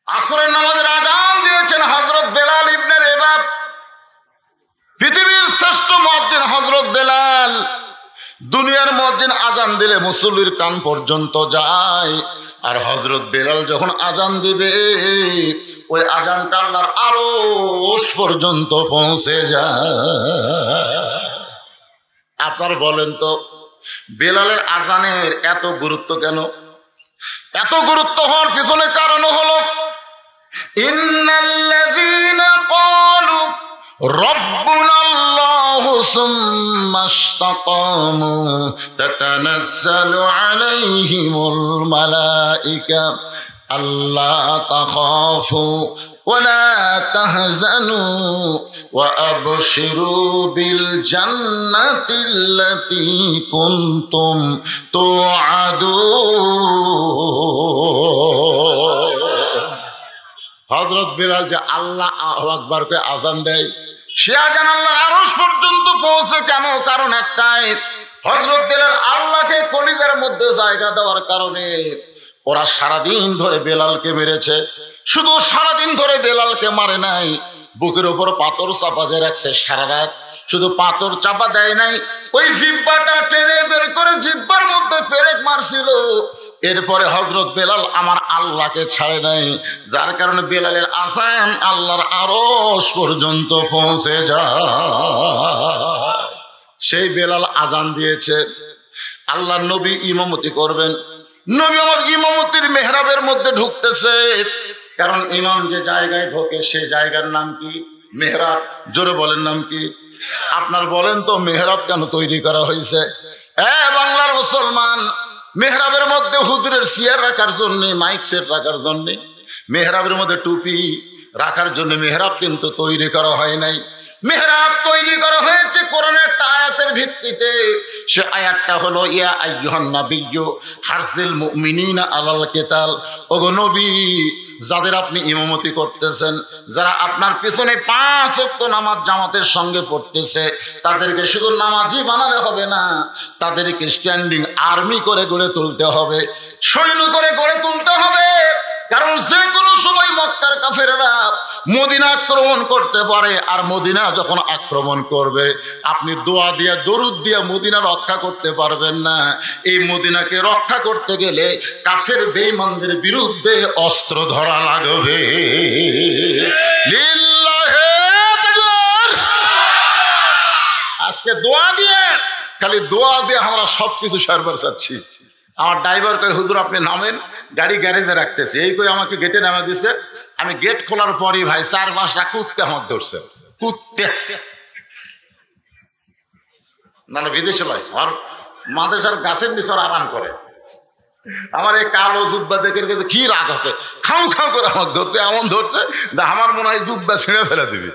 আসরের নামাজের আযান দিয়েছেন হযরত বেলাল ইবনে রেবাব। পৃথিবীর শ্রেষ্ঠ মুয়াজ্জিন হযরত বেলাল। দুনিয়ার মুয়াজ্জিন আযান দিলে মুসল্লির কান পর্যন্ত যায়, আর হযরত বেলাল যখন আযান দিবে ওই আযানটা আল্লাহর আরশ পর্যন্ত পৌঁছে যায়। আপনারা বলেন তো বেলালের আযানের এত গুরুত্ব কেন? এত গুরুত্ব হওয়ার পিছনে কারণ হলো ইন্নাল্লাযীনা ক্বালু রাব্বুনাল্লাহু সুম্মা ইসতাকামু তাতানাজ্জালু আলাইহিমুল মালায়েকা আল্লা তাখাফু ওয়ালা তাহজানু ওয়া আবশিরু বিল জান্নাতিল্লাতী কুনতুম তুআদুন। হযরত বেলাল যে আল্লাহু আকবার কে আযান দেয়, সে আযান আল্লাহর আরশ পর্যন্ত পৌঁছে কেন? কারণ একটাই, হযরত বেলাল আল্লাহকে কলিজার মধ্যে জায়গা দেওয়ার কারণে ওরা সারাদিন ধরে বেলালকে মেরেছে। শুধু সারাদিন ধরে বেলালকে মারে নাই, বুকের উপর পাথর চাপা দিয়ে রাখছে সারা রাত। শুধু পাথর চাপা দেয় নাই, ওই জিহ্বাটা টেনে বের করে জিহ্বার মধ্যে পেরেক মারছিল। এরপরে হযরত বেলাল আমার আল্লাহকে ছাড়ে নাই, যার কারণে বেলালের আযান আল্লাহর আরশ পর্যন্ত পৌঁছে যায়। সেই বেলাল আযান দিয়েছে, আল্লাহর নবী ইমামতি করবেন। নবী আমার ইমামতির মেহরাবের মধ্যে ঢুকতেছে, কারণ ইমাম যে জায়গায় ঢোকে সে জায়গার নাম কি? মেহরাব। জোরে বলেন নাম কি? আপনার বলেন তো মেহরাব কেন তৈরি করা হয়েছে? বাংলার মুসলমান, মেহরাবের মধ্যে হুজুরের চেয়ার রাখার জন্য, মাইক সেট রাখার জন্য, মেহরাবের মধ্যে টুপি রাখার জন্য মেহরাব কিন্তু তৈরি করা হয় নাই। মেহরাব তৈরি করা হয়েছে কোরআনের একটা আয়াতের ভিত্তিতে। সে আয়াতটা হলো ইয়া আইয়ুহান নাবিয়্যু হারসিল মুমিনিনা আলাল কিতাল। ওগো নবী, যাদের আপনি ইমামতি করতেছেন, যারা আপনার পিছনে 5 ওয়াক্ত নামাজ জামাতের সঙ্গে পড়তেছে, তাদেরকে শুধু নামাজি বানালে হবে না, তাদেরকে স্ট্যান্ডিং আর্মি করে গড়ে তুলতে হবে, সৈন্য করে গড়ে তুলতে হবে। কারণ যে কোনো সময় মক্কার কাফেররা মদিনা আক্রমণ করতে পারে, আর মদিনা যখন আক্রমণ করবে আপনি দোয়া দিয়া দরুদ দিয়া মদিনা রক্ষা করতে পারবেন না। এই মদিনাকে রক্ষা করতে গেলে কাফের বেঈমানদের বিরুদ্ধে অস্ত্র ধরা লাগবে। লিল্লাহি তাকবীর। আজকে দোয়া দিয়ে, খালি দোয়া দিয়ে আমরা সবকিছু সারবার চাচ্ছি। আমার ড্রাইভার কই হুজুর আপনি নামেন, গাড়ি গ্যারেজে রাখতেছে। এই কই আমাকে গেটে নামা দিছে। আমি গেট খোলার পরই ভাই 4-5টা কুত্তে আমার ধরছে। কুত্তে না বিদেশে নয়, আর মাদেশার গাছের নিচে আরাম করে। আমার এই কালো জুব্বা দেখে কি রাগ আছে, খাও খাও করে আমার ধরছে, এমন ধরছে যে আমার মনে হয় জুব্বা ছিঁড়ে ফেলে দিবি।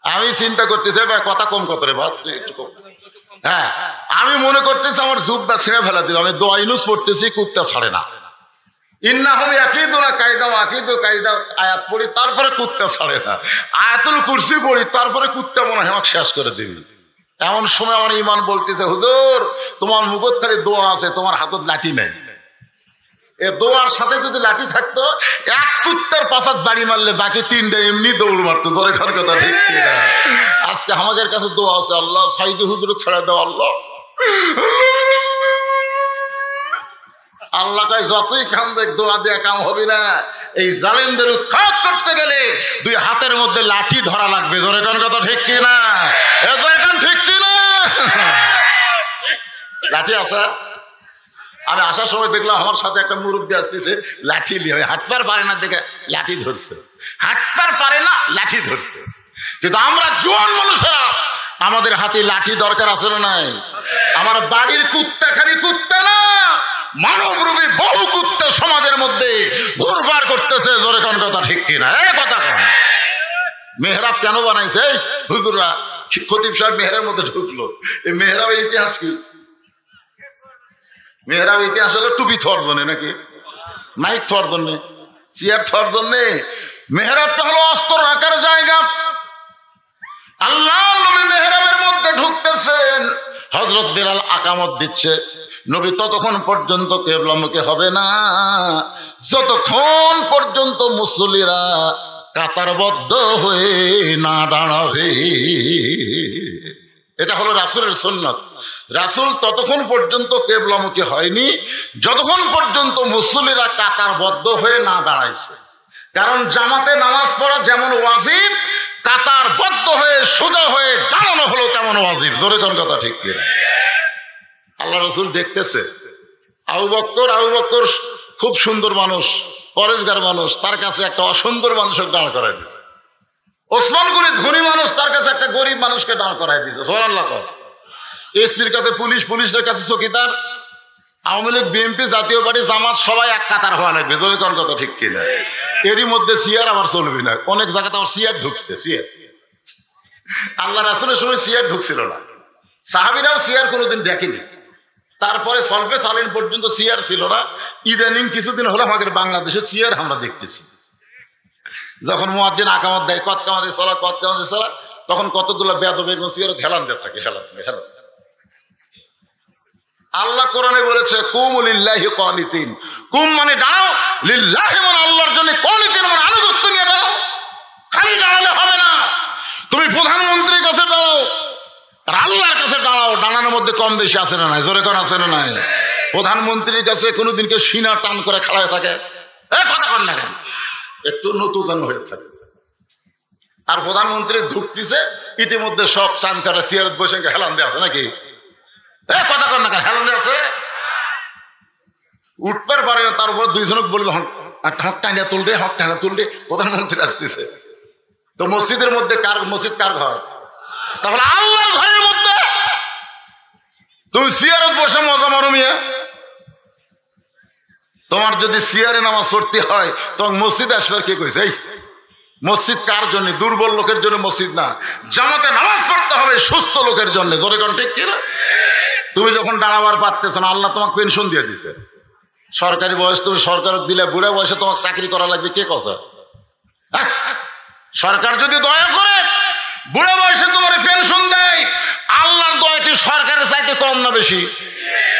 আমি চিন্তা করতেছি ভাই কথা কম কত রে ভাই, একটু কম। হ্যাঁ, আমি মনে করতেছি আমার জুব্বা ছিঁড়ে ফেলে দিবে। আমি দোয়া ইনুস পড়তেছি, কুত্তা ছাড়ে না। ইন্নাহুম ইয়াকিদুনা কায়দা আকিদু কায়দা আয়াত পড়ি, তারপরে কুত্তা ছাড়ে না। আয়াতুল কুরসি পড়ি, তারপরে কুত্তা মনে হয় আমাকে শেষ করে দিবি। এমন সময় আমার ইমান বলতেছে হুজুর তোমার মুখত খালি দোয়া আছে, তোমার হাতত লাঠি নেই। এ দোয়ার সাথে যদি লাঠি থাকতো, এক কুত্তার পাছাত বাড়ি মারলে বাকি 3টা এমনি দৌড় মারতো। ধরে খার কথা ঠিক না? আজকে আমাদের কাছে দোয়া আছে, আল্লাহ সাইদি হুজুর ছেড়ে দাও। আল্লাহ কয় যতই কাম দেখ দোয়া দিয়ে কাম হবে না। এই জালিমদের উৎখাত করতে গেলে 2 হাতের মধ্যে লাঠি ধরা লাগবে। ধরে কোন কথা ঠিক কি না? ঠিক কি না? লাঠি আছে। আমি আসার সময় দেখলাম আমার সাথে একটা মুরব্বী আসতেছে, লাঠি নিয়ে। হাঁটবার পারে না দেখে লাঠি ধরছে, হাঁটবার পারে না লাঠি ধরছে। কিন্তু আমরা জোয়ান মানুষেরা, আমাদের হাতে লাঠি দরকার আছে না নাই? আমার বাড়ির কুত্তা খালি কুত্তা না, মানবরূপী বহু কুত্তা সমাজের মধ্যে ঘুরবার করতেছে। জোরে কোন কথা ঠিক কিনা? এই কথা কেন? মেহরাব কেন বানাইছে হুজুররা? খতিব সাহেব মেহরাবের মধ্যে ঢুকলো। এই মেহরাবের ইতিহাস কি? মেহরাব ইতিহাস হলো টুপি থর জন্য, নাকি মাইক থর জন্য, চেয়ার থর জন্য। মেহরাবটা হলো অস্ত্র রাখার জায়গা। আল্লাহ নবী মেহরাবের মধ্যে ঢুকতেছেন, হযরত বেলাল আকামত দিচ্ছে। নবী ততক্ষণ পর্যন্ত কিবলামুখী হবে না যতক্ষণ পর্যন্ত মুসল্লিরা কাতারবদ্ধ হয়ে না দাঁড়াবে। এটা হলো রাসূলের সুন্নাত। রাসূল ততক্ষণ পর্যন্ত কিবলামুখী হয়নি যতক্ষণ পর্যন্ত মুসল্লিরা কাতারবদ্ধ হয়ে না দাঁড়াইছে। কারণ জামাতে নামাজ পড়া যেমন ওয়াজিব, কাতারবদ্ধ হয়ে সোজা হয়ে দাঁড়ানো হলো তেমন ওয়াজিব। জোরে কোন কথা ঠিক কিনা? আল্লাহ রাসূল দেখতেছে আবু বকর খুব সুন্দর মানুষ, পরেশগার মানুষ, তার কাছে একটা অসুন্দর মানুষকে দাঁড় করাই দিয়েছে। ওসমান গনি ধনী মানুষ, তার কাছে একটা গরিব মানুষকে দাঁড় করাই দিয়েছে। সুবহানাল্লাহ। এসপির কাছে পুলিশ, পুলিশের কাছে চৌকিদার, আওয়ামী লীগ, বিএনপি, জাতীয় পার্টি, জামাত সবাই এক কাতার হওয়া লাগবে। জোরে কোন কথা ঠিক কিনা? এরই মধ্যে সিয়ার আবার চলবে না। অনেক জায়গাতে আবার সিয়ার ঢুকছে। সিয়ার আল্লাহ রাসূলের সময় সিয়ার ঢুকছিল না, সাহাবীরাও সিয়ার কোনোদিন দেখেনি। তারপরে সলফে সালিন পর্যন্ত সিয়ার ছিল না। ইদানিং কিছুদিন হলো আমাদের বাংলাদেশে সিয়ার আমরা দেখতেছি। যখন মুয়াজ্জিন আকামত দেয়, কত কামাতে সালাত, কত কামাতে সালাত, তখন কতগুলো বেয়াদবের সিয়ার হেলান দিয়ে থাকে। হেলান। আল্লাহ কোরআনে বলেছে কুমু লিল্লাহি কানিতিন। কুম মানে দাঁড়াও, লিল্লাহি মানে আল্লাহর জন্য, কানিতিন মানে আনুগত্য নিয়ে দাঁড়াও। খালি দাঁড়ালে হবে না, তুমি প্রধানমন্ত্রীর কাছে দাঁড়াও আর আল্লাহর কাছে দাঁড়াও। দাঁড়ানোর মধ্যে কম বেশি আছে না নাই? জোরে কোন আছে না নাই? প্রধানমন্ত্রীর কাছে কোনোদিনকে সিনা টান করে খাড়ায় থাকে, কথা কন না কেন, একটু নতুন হয়ে থাকে। আর প্রধানমন্ত্রী ঢুকতেছে, ইতিমধ্যে সব চামচারা সিয়ারত বসে হেলান দিয়ে আছে নাকি? কথা কন না কেন, হেলান দিয়ে আছে। উঠবার পারে না, তার উপর দুইজনক বলবে হক টাইনা তুলবে, হক টাইনা তুলবে। প্রধানমন্ত্রী আসতেছে তো মসজিদের মধ্যে মসজিদ কার ঘর? তাহলে আল্লাহর ঘরের মধ্যে তুমি সিয়ারত বসে মজা মারো মিয়া। তোমার যদি সিয়ারে নামাজ পড়তে হয় তখন মসজিদে আসবার কে কইছে? এই মসজিদ কার জন্য? দুর্বল লোকের জন্য মসজিদ না, জামাতে নামাজ পড়তে হবে সুস্থ লোকের জন্য। জোরে কোন ঠিক কিনা? তুমি যখন দাঁড়াবার পারতেছ না, আল্লাহ তোমাকে পেনশন দিয়ে দিছে, সরকারি বয়স তুমি সরকার দিলে, বুড়া বয়সে তোমাকে চাকরি করা লাগবে, কে কথা? সরকার যদি দয়া করে বুড়া বয়সে তোমার পেনশন দেয়, আল্লাহর দয়া কি সরকারের চাইতে কম না বেশি?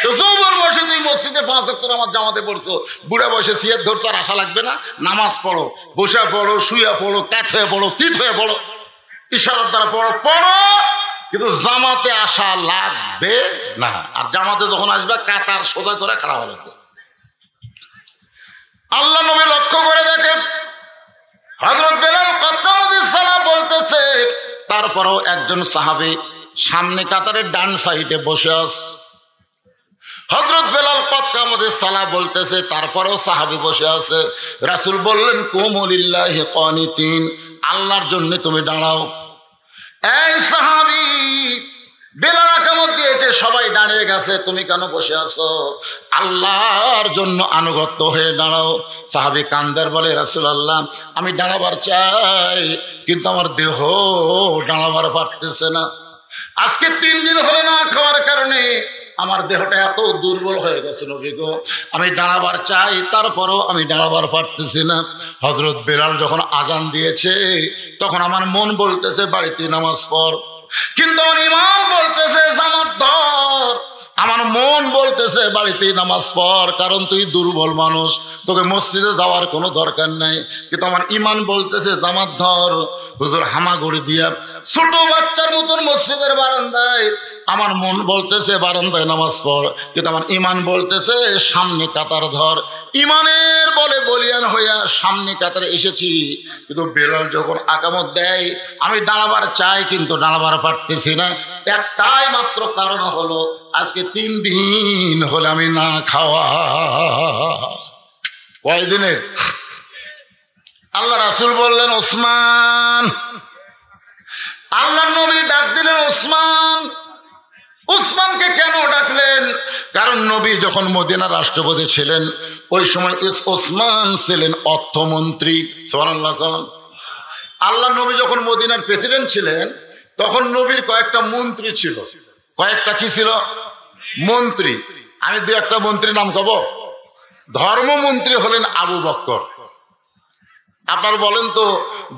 তো যৌবন বয়সে তুই মসজিদে 5 ওয়াক্ত নামাজ জামাতে পড়ছো, বুড়া বয়সে সিয়ার ধরছো, আর আশা লাগবে না? নামাজ পড়ো, বসে পড়ো, শুয়ে পড়ো, ক্যাথ হয়ে পড়ো, চিত হয়ে পড়ো, ইশারার দ্বারা পড়ো, কিন্তু জামাতে আসা লাগবে না। আর জামাতে যখন আসবে কাতার সোজা করে খারাপ হবে। আল্লাহ নবী লক্ষ্য করে দেখেন, হযরত বেলাল কাত্তারাদিস সালাম বলতেছে, তারপরেও একজন সাহাবী সামনে কাতারের ডান সাইডে বসে আছে। হযরত বেলাল কাত্তারাদিস সালাম বলতেছে, তারপরেও সাহাবী বসে আছে। রাসূল বললেন কুমু লিল্লাহি কানিতিন, আল্লাহর জন্য তুমি দাঁড়াও। এই সাহাবী, বেলাল আকামত দিয়েছে, সবাই দাঁড়িয়ে গেছে, তুমি কেন বসে আছো? আল্লাহর জন্য আনুগত্য হয়ে দাঁড়াও। সাহাবী কান্দার বলে, রাসূলুল্লাহ আমি দাঁড়াবার চাই, কিন্তু আমার দেহ দাঁড়াবার পারতেছে না। আজকে 3 দিন হলো না খাওয়ার কারণে আমার দেহটা এত দুর্বল হয়ে গেছে নবী গো, আমি দাঁড়াবার চাই, তারপরও আমি দাঁড়াবার পারতেছি না। হযরত বেলাল যখন আজান দিয়েছে তখন আমার মন বলতেছে বাড়িতে নামাজ পড়, কিন্তু আমার ইমাম বলতেছে জামাত ধর। আমার মন বলতেছে বাড়িতেই নামাজ পড়, কারণ তুই দুর্বল মানুষ, তোকে মসজিদে যাওয়ার কোনো দরকার নাই। কিন্তু আমার ইমান বলতেছে জামাত ধর। হুজুর হামাগুড়ি দিয়া ছোট বাচ্চার মতন মসজিদের বারান্দায়, আমার মন বলতেছে বারান্দায় নামাজ পড়, কিন্তু আমার ইমান বলতেছে সামনে কাতার ধর। ইমানের বলে বলিয়ান হইয়া সামনে কাতারে এসেছি, কিন্তু বেলাল যখন আকামত দেয় আমি দাঁড়াবার চাই, কিন্তু দাঁড়াবার পারতেছি না। একটাই মাত্র কারণ হলো, আজকে 3 দিন হলে আমি না খাওয়া। কয়দিনের? আল্লাহ রাসূল বললেন ওসমান। আল্লাহ নবী ডাক দিলেন ওসমান। ওসমানকে কেন ডাকলেন? কারণ নবী যখন মদিনার রাষ্ট্রপতি ছিলেন ওই সময় ওসমান ছিলেন অর্থমন্ত্রী। সুবহানাল্লাহ। আল্লাহ নবী যখন মদিনার প্রেসিডেন্ট ছিলেন তখন নবীর কয়েকটা মন্ত্রী ছিল। কয়েকটা কি ছিল? মন্ত্রী। আমি 2-1টা মন্ত্রীর নাম কব। ধর্মমন্ত্রী হলেন আবু বকর। আপনার বলেন তো,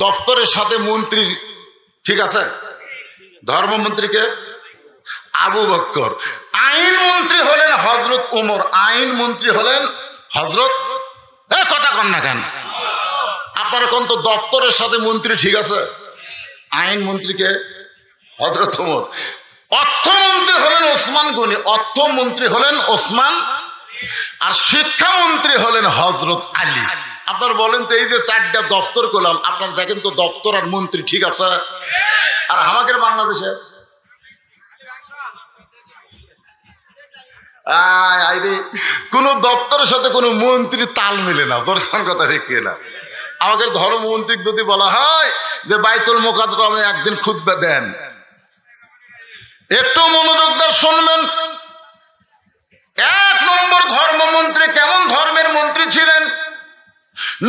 দপ্তরের সাথে মন্ত্রী ঠিক আছে? ধর্মমন্ত্রীকে আবু বকর। আইন মন্ত্রী হলেন হযরত ওমর, আইন মন্ত্রী হলেন হযরত, কথা কন না কেন আপনার কোন তো দপ্তরের সাথে মন্ত্রী ঠিক আছে? আইন মন্ত্রীকে হযরত ওমর। অর্থমন্ত্রী হলেন ওসমান গনি, অর্থমন্ত্রী হলেন ওসমান, আর শিক্ষামন্ত্রী হলেন হযরত আলী। আপনার বলেন তো, এই যে 4টা দপ্তর করলাম, আপনার দেখেন তো দপ্তর আর মন্ত্রী ঠিক আছে? আর আমাদের বাংলাদেশে কোন দপ্তরের সাথে কোন মন্ত্রী তাল মিলে না। দর্শন কথা ঠিক না? আমাদের ধর্মমন্ত্রী যদি বলা হয় যে বাইতুল মুকাদ্দামে একদিন খুতবা দেন, একটু মনোযোগ দিয়ে শুনবেন। 1 নম্বর ধর্মমন্ত্রী কেমন ধর্মের মন্ত্রী ছিলেন?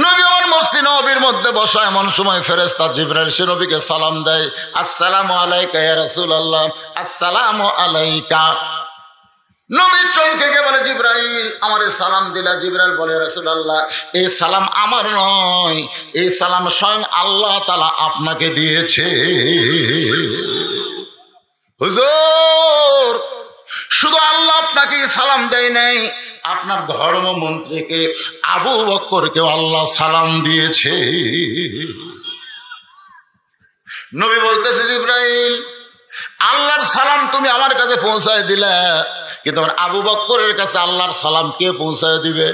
নবী আমার মসজিদ নববীর মধ্যে বসা, এমন সময় ফেরেশতা জিবরাইল সে নবীকে সালাম দেয়, আসসালামু আলাইকা ইয়া রাসূলুল্লাহ, আসসালামু আলাইকা। নবী চমকে গিয়ে বলে, জিবরাইল আমারে সালাম দিলা। জিবরাইল বলে, রাসূলুল্লাহ এই সালাম আমার নয়, এই সালাম স্বয়ং আল্লাহ তাআলা আপনাকে দিয়েছে। হুজুর শুধু আল্লাহ আপনাকে সালাম দেয় নাই, আপনার ধর্মমন্ত্রীকে আবু বকরকে আল্লাহ সালাম দিয়েছে। নবী বলতেছে, জিবরাইল আল্লাহর সালাম তুমি আমার কাছে পৌঁছায় দিলা, কিন্তু আমার আবু বকরের কাছে আল্লাহর সালাম কে পৌঁছায় দিবে?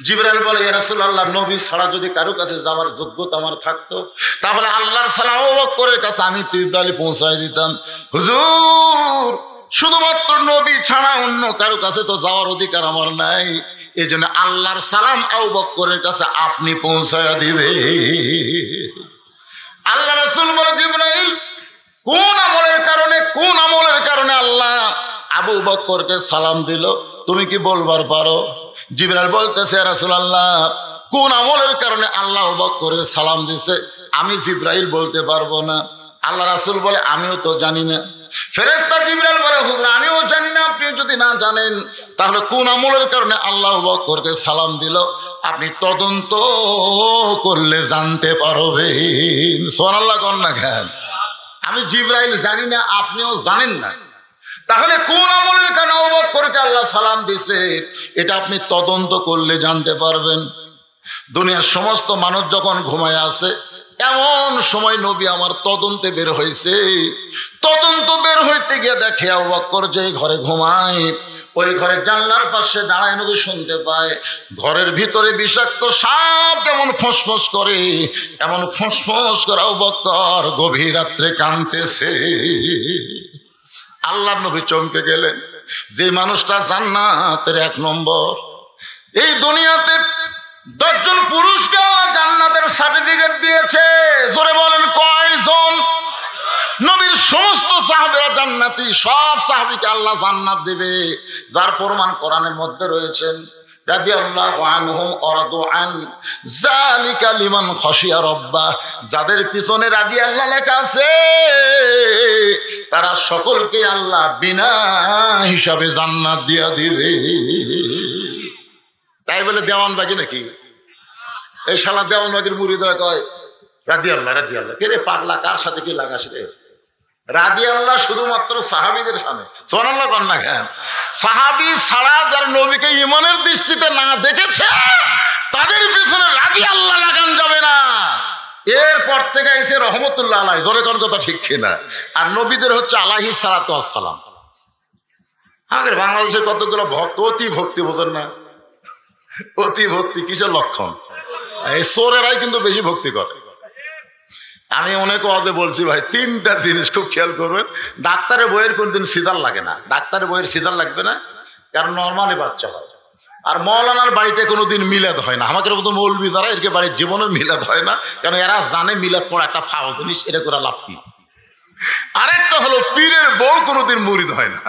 জিবরাইল বলে, ইয়া রাসূলুল্লাহ নবী ছাড়া যদি কারো কাছে যাওয়ার যোগ্যতা আমার থাকতো, তাহলে আল্লাহর সালাম আবু বকরের কাছে আমি জিবরাইল পৌঁছায় দিতাম। হুজুর শুধুমাত্র নবী ছাড়া অন্য কারো কাছে তো যাওয়ার অধিকার আমার নাই, এই জন্য আল্লাহর সালাম আবু বকরের কাছে আপনি পৌঁছায় দিবে। আল্লাহ রাসূল বলে, জিবরাইল কোন আমলের কারণে আল্লাহ আবু বকরকে সালাম দিল তুমি কি বলবার পারো? জিবরাইল বলতেছে, ইয়া রাসূলুল্লাহ কোন আমলের কারণে আল্লাহ আবু বকরকে সালাম দিয়েছে আমি জিবরাইল বলতে পারবো না। আল্লাহ রাসূল বলে, আমিও তো জানি না। ফেরেশতা জিবরাইল বলে, হুজুর আমিও জানি না, আপনি যদি না জানেন তাহলে কোন আমলের কারণে আল্লাহ আবু বকরকে সালাম দিল আপনি তদন্ত করলে জানতে পারবেন। সুবহানাল্লাহ কোন না কেন? আমি জিবরাইল জানি না, আপনিও জানেন না, তাহলে কোন আমলের কারণে আবু বকরকে আল্লাহ সালাম দিছে এটা আপনি তদন্ত করলে জানতে পারবেন। দুনিয়ার সমস্ত মানুষ যখন ঘুমায় আছে, এমন সময় নবী আমার তদন্তে বের হয়েছে। তদন্ত বের হইতে গিয়ে দেখে আবু বকর যে ঘরে ঘুমায়, ওই ঘরে জানলার পাশে দাঁড়ায় নবী শুনতে পায় ঘরের ভিতরে বিষাক্ত সাপ যেমন ফসফস করে, এমন ফসফস করে আবু বকর গভীর রাত্রে কাঁদতেছে। আল্লাহর নবী চমকে গেলেন, যে মানুষটা জান্নাতের 1 নম্বর। এই দুনিয়াতে 10 জন পুরুষকে আল্লাহ জান্নাতের সার্টিফিকেট দিয়েছে। জোরে বলেন কয়জন? নবীর সমস্ত সাহাবীরা জান্নাতি, সব সাহাবীকে আল্লাহ জান্নাত দিবে, যার প্রমাণ কোরআনের মধ্যে রয়েছেন। রাদিয়াল্লাহু আনহুম ওয়ারাদু আন যালিকা লিমান খাশিয়া রাব্বাহ, যাদের পিছনে রাদিয়াল্লাহ লেখা আছে তারা সকলকে আল্লাহ বিনা হিসাবে জান্নাত দিয়া দিবে। তাই বলে দেওয়ানবাগি নাকি? এই শালা দেওয়ানবাগির মুরিদরা কয় রাদিয়াল্লাহ রাদিয়াল্লাহ। কে রে পাগলা, কার সাথে কি লাগাস রে? রাদিয়াল্লাহ শুধুমাত্র সাহাবীদের সামনে। সুবহানাল্লাহ কোন না কেন? সাহাবী ছাড়া যারা নবীকে ঈমানের দৃষ্টিতে না দেখেছে তাদের পিছনে রাদিয়াল্লাহ লাগান যাবে না। এরপর থেকে এসে রহমতুল্লাহ আলাইহি, জোরে কোন কথা ঠিক কিনা? আর নবীদের হচ্ছে আলাইহিস সালাতু ওয়াস সালাম। আমাদের বাংলাদেশের কতগুলো ভক্ত অতি ভক্তি, বোঝেন না? অতি ভক্তি কিসের লক্ষণ? এই চোরেরাই কিন্তু বেশি ভক্তি করে। আমি অনেক ওয়াজে বলছি ভাই, 3টা জিনিস খুব খেয়াল করবেন। ডাক্তারের বইয়ের কোনদিন সিজার লাগে না, ডাক্তারের বইয়ের সিজার লাগবে না, কারণ নর্মালি বাচ্চা হয়। আর মৌলানার বাড়িতে কোনোদিন মিলাদ হয় না। আমাদের মতো মৌলবি যারা, এর বাড়ির জীবনে মিলাদ হয় না, কারণ এরা জানে মিলাদ পড়া একটা ফাও জিনিস, এটা করে লাভ কি। আরেকটা হলো পীরের বউ কোনোদিন মুরিদ হয় না,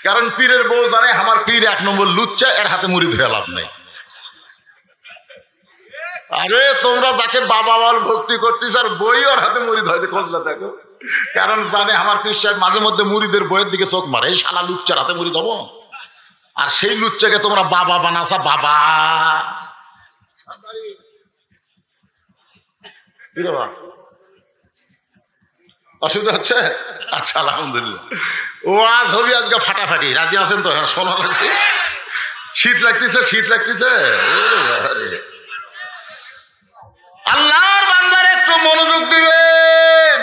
কারণ পীরের বউ জানে আমার পীর 1 নম্বর লুচ্চা, এর হাতে মুরিদ হয়ে লাভ নেই। আরে তোমরা যাকে বাবা বল ভক্তি করতেছ আর বই ওর হাতে মুরিদ হয়তো খোঁজলা দেখো, কারণ জানে আমার পীর সাহেব মাঝে মধ্যে মুরিদের বইয়ের দিকে চোখ মারে, এই শালা লুচ্চার হাতে মুরিদ হবো। আর সেই লুচ্চাকে তোমরা বাবা বানাসা, বাবা অসুবিধা হচ্ছে? আচ্ছা আলহামদুলিল্লাহ। ওয়াজ হবি আজকে ফাটাফাটি, রাজি আছেন তো? হ্যাঁ, শোনা লাগবে। শীত লাগতেছে, শীত লাগতেছে। আল্লাহর বান্দার একটু মনোযোগ দিবেন।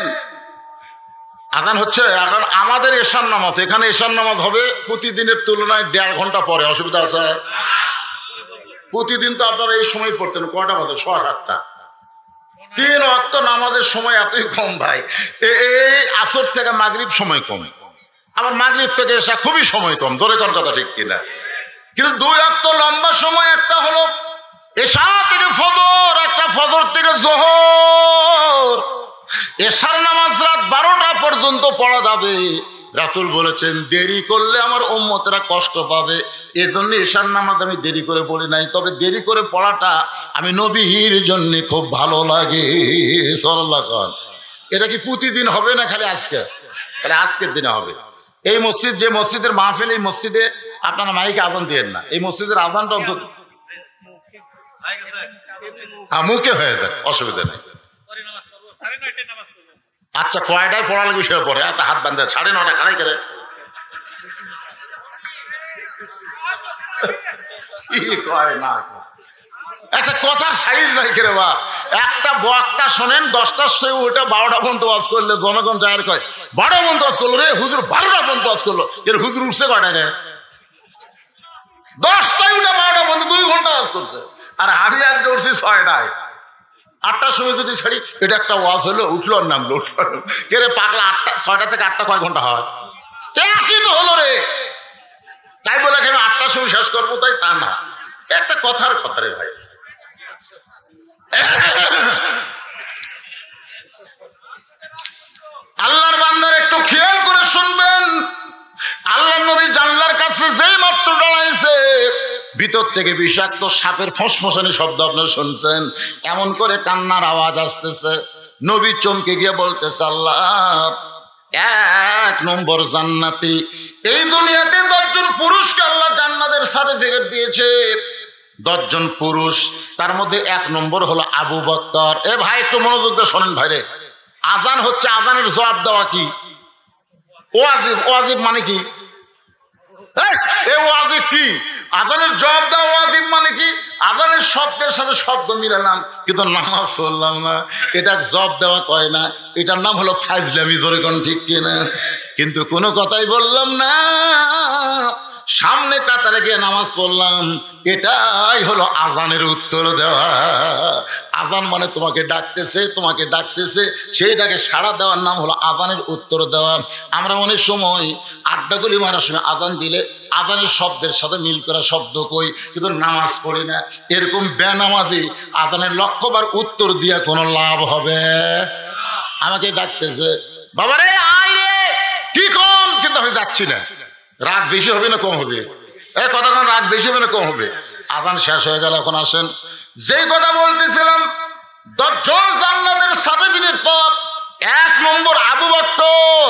আজান হচ্ছে এখন আমাদের এশার নামাজ, এখানে এশার নামাজ হবে প্রতিদিনের তুলনায় 1.5 ঘন্টা পরে। অসুবিধা আছে? প্রতিদিন তো আপনারা এই সময় পড়তেন, কয়টা বাজে? 6-7টা। 3 ওয়াক্ত নামাজের সময় এতই কম ভাই। এই আসর থেকে মাগরিব সময় কম, আবার মাগরিব থেকে এশা খুবই সময় কম। ধরে কোন কথা ঠিক কিনা? কিন্তু 2 ওয়াক্ত লম্বা সময়, একটা হলো এশা থেকে ফজর, একটা ফজর থেকে জোহর। এশার নামাজ রাত 12টা পর্যন্ত পড়া যাবে। রাসূল বলেছেন দেরি করলে আমার উম্মতেরা কষ্ট পাবে, এজন্য এশার নামাজ আমি দেরি করে পড়ি নাই। তবে দেরি করে পড়াটা আমি নবীর জন্য খুব ভালো লাগে। সাল্লাল্লাহু আলাইহি। এটা কি প্রতিদিন হবে না খালি আজকে? খালি আজকের দিনে হবে। এই মসজিদ, যে মসজিদের মাহফিল, এই মসজিদে আপনারা মাইকে আজান দিয়েন না। এই মসজিদের আজানটা অন্তত মুখে হয়ে যায়, অসুবিধা নেই। আচ্ছা, কয়টায় পড়া লাগবে সেটা পরে? এত হাত বান্ধে 9:30 খাড়াই করে একটা কথার সাইজ নাই করে বা। একটা বক্তা শোনেন 10টার সময় ওটা 12টা পর্যন্ত ওয়াজ করলে জনগণ যায় কয় 12টা পর্যন্ত ওয়াজ করলো রে হুজুর, 12টা পর্যন্ত ওয়াজ করলো। এর হুজুর উঠছে কয়টায় রে? 10টায় উঠে 12টা পর্যন্ত 2 ঘন্টা ওয়াজ করছে। আর আমি আজকে উঠছি 6টায়। 8টার সময় যদি ছাড়ি, এটা একটা ওয়াজ হলো, উঠলো আর নামলো, উঠলো কে রে পাগলা? 6টা থেকে 8টা কয় ঘন্টা হয়? একই তো হলো রে। তাই বলে আমি 8টার সময় শেষ করবো তাই তা না, একটা কথার কথা রে ভাই। আল্লাহর বান্দার একটু খেয়াল করে শুনবেন। আল্লাহ নবী জানলার কাছে যেই মাত্র দাঁড়াইছে, ভিতর থেকে বিষাক্ত সাপের ফসফসানি শব্দ আপনারা শুনছেন। এমন করে কান্নার আওয়াজ আসতেছে। নবী চমকে গিয়ে বলতেছে, আল্লাহ 1 নম্বর জান্নাতি। এই দুনিয়াতে 10 জন পুরুষকে আল্লাহ জান্নাতের সার্টিফিকেট দিয়েছে। 10 জন পুরুষ, তার মধ্যে 1 নম্বর হলো আবু বকর। এ ভাই একটু মনোযোগ দিয়ে শোনেন ভাইরে। আজান হচ্ছে, আজানের জবাব দেওয়া কি? ওয়াজিব। ওয়াজিব মানে কি? ওয়াজিব কি? আজানের জবাব দেওয়া ওয়াজিব মানে কি? আজানের শব্দের সাথে শব্দ মিলালাম, কিন্তু নামাজ পড়লাম না, এটা জবাব দেওয়া কয় না। এটার নাম হলো ফাজলামি। ধরে কোন ঠিক কিনা? কিন্তু কোনো কথাই বললাম না, সামনে কাতারে গিয়ে নামাজ পড়লাম। এটাই হলো আজানের উত্তর দেওয়া। আজান মানে তোমাকে ডাকতেছে, তোমাকে ডাকতেছে, সেইটাকে সাড়া দেওয়ার নাম হলো আজানের উত্তর দেওয়া। আমরা অনেক সময় আড্ডাগুলি মারার সময় আজান দিলে আজানের শব্দের সাথে মিল করা শব্দ কই, কিন্তু নামাজ পড়ি না। এরকম বেনামাজি আজানের লক্ষবার উত্তর দিয়ে কোনো লাভ হবে? আমাকে ডাকতেছে, বাবারে আয় রে, কি কোন? কিন্তু আমি যাচ্ছি না। রাগ বেশি হবে না কম হবে? কতক্ষণ রাগ বেশি হবে না কম হবে? আজান শেষ হয়ে গেল। এখন আসেন, যেই কথা বলতেছিলাম, 10 জন জান্নাতের সার্টিফিকেট পাওয়া। 1 নম্বর আবু বকর,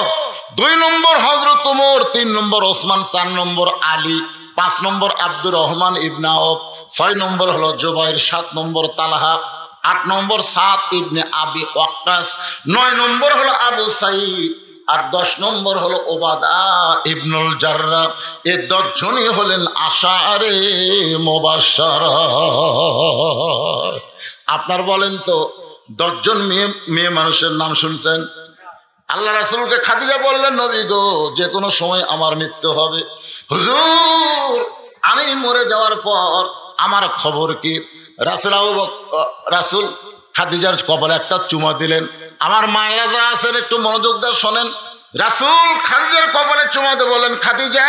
2 নম্বর হযরত ওমর, 3 নম্বর ওসমান, 4 নম্বর আলী, 5 নম্বর আব্দুর রহমান ইবনে আওফ, 6 নম্বর হলো জুবাইর, 7 নম্বর তালহা, 8 নম্বর সাদ ইবনে আবি ওয়াক্কাস, 9 নম্বর হলো আবু সাঈদ, আর 10 নম্বর হলো ওবাদা ইবনুল জাররাহ। এই 10 জনই হলেন আশারে মুবাশশারা। আপনার বলেন তো 10 জন মেয়ে মানুষের নাম শুনছেন? আল্লাহ রাসূলকে খাদিজা বললেন, নবী গো, যে কোনো সময় আমার মৃত্যু হবে। হুজুর, আমি মরে যাওয়ার পর আমার খবর কি? রাসূল খাদিজার কপালে একটা চুমা দিলেন। আমার মায়েরা যারা আছেন একটু মনোযোগ দিয়ে শোনেন। রাসূল খাদিজার কপালে চুমা দিয়ে বলেন, খাদিজা,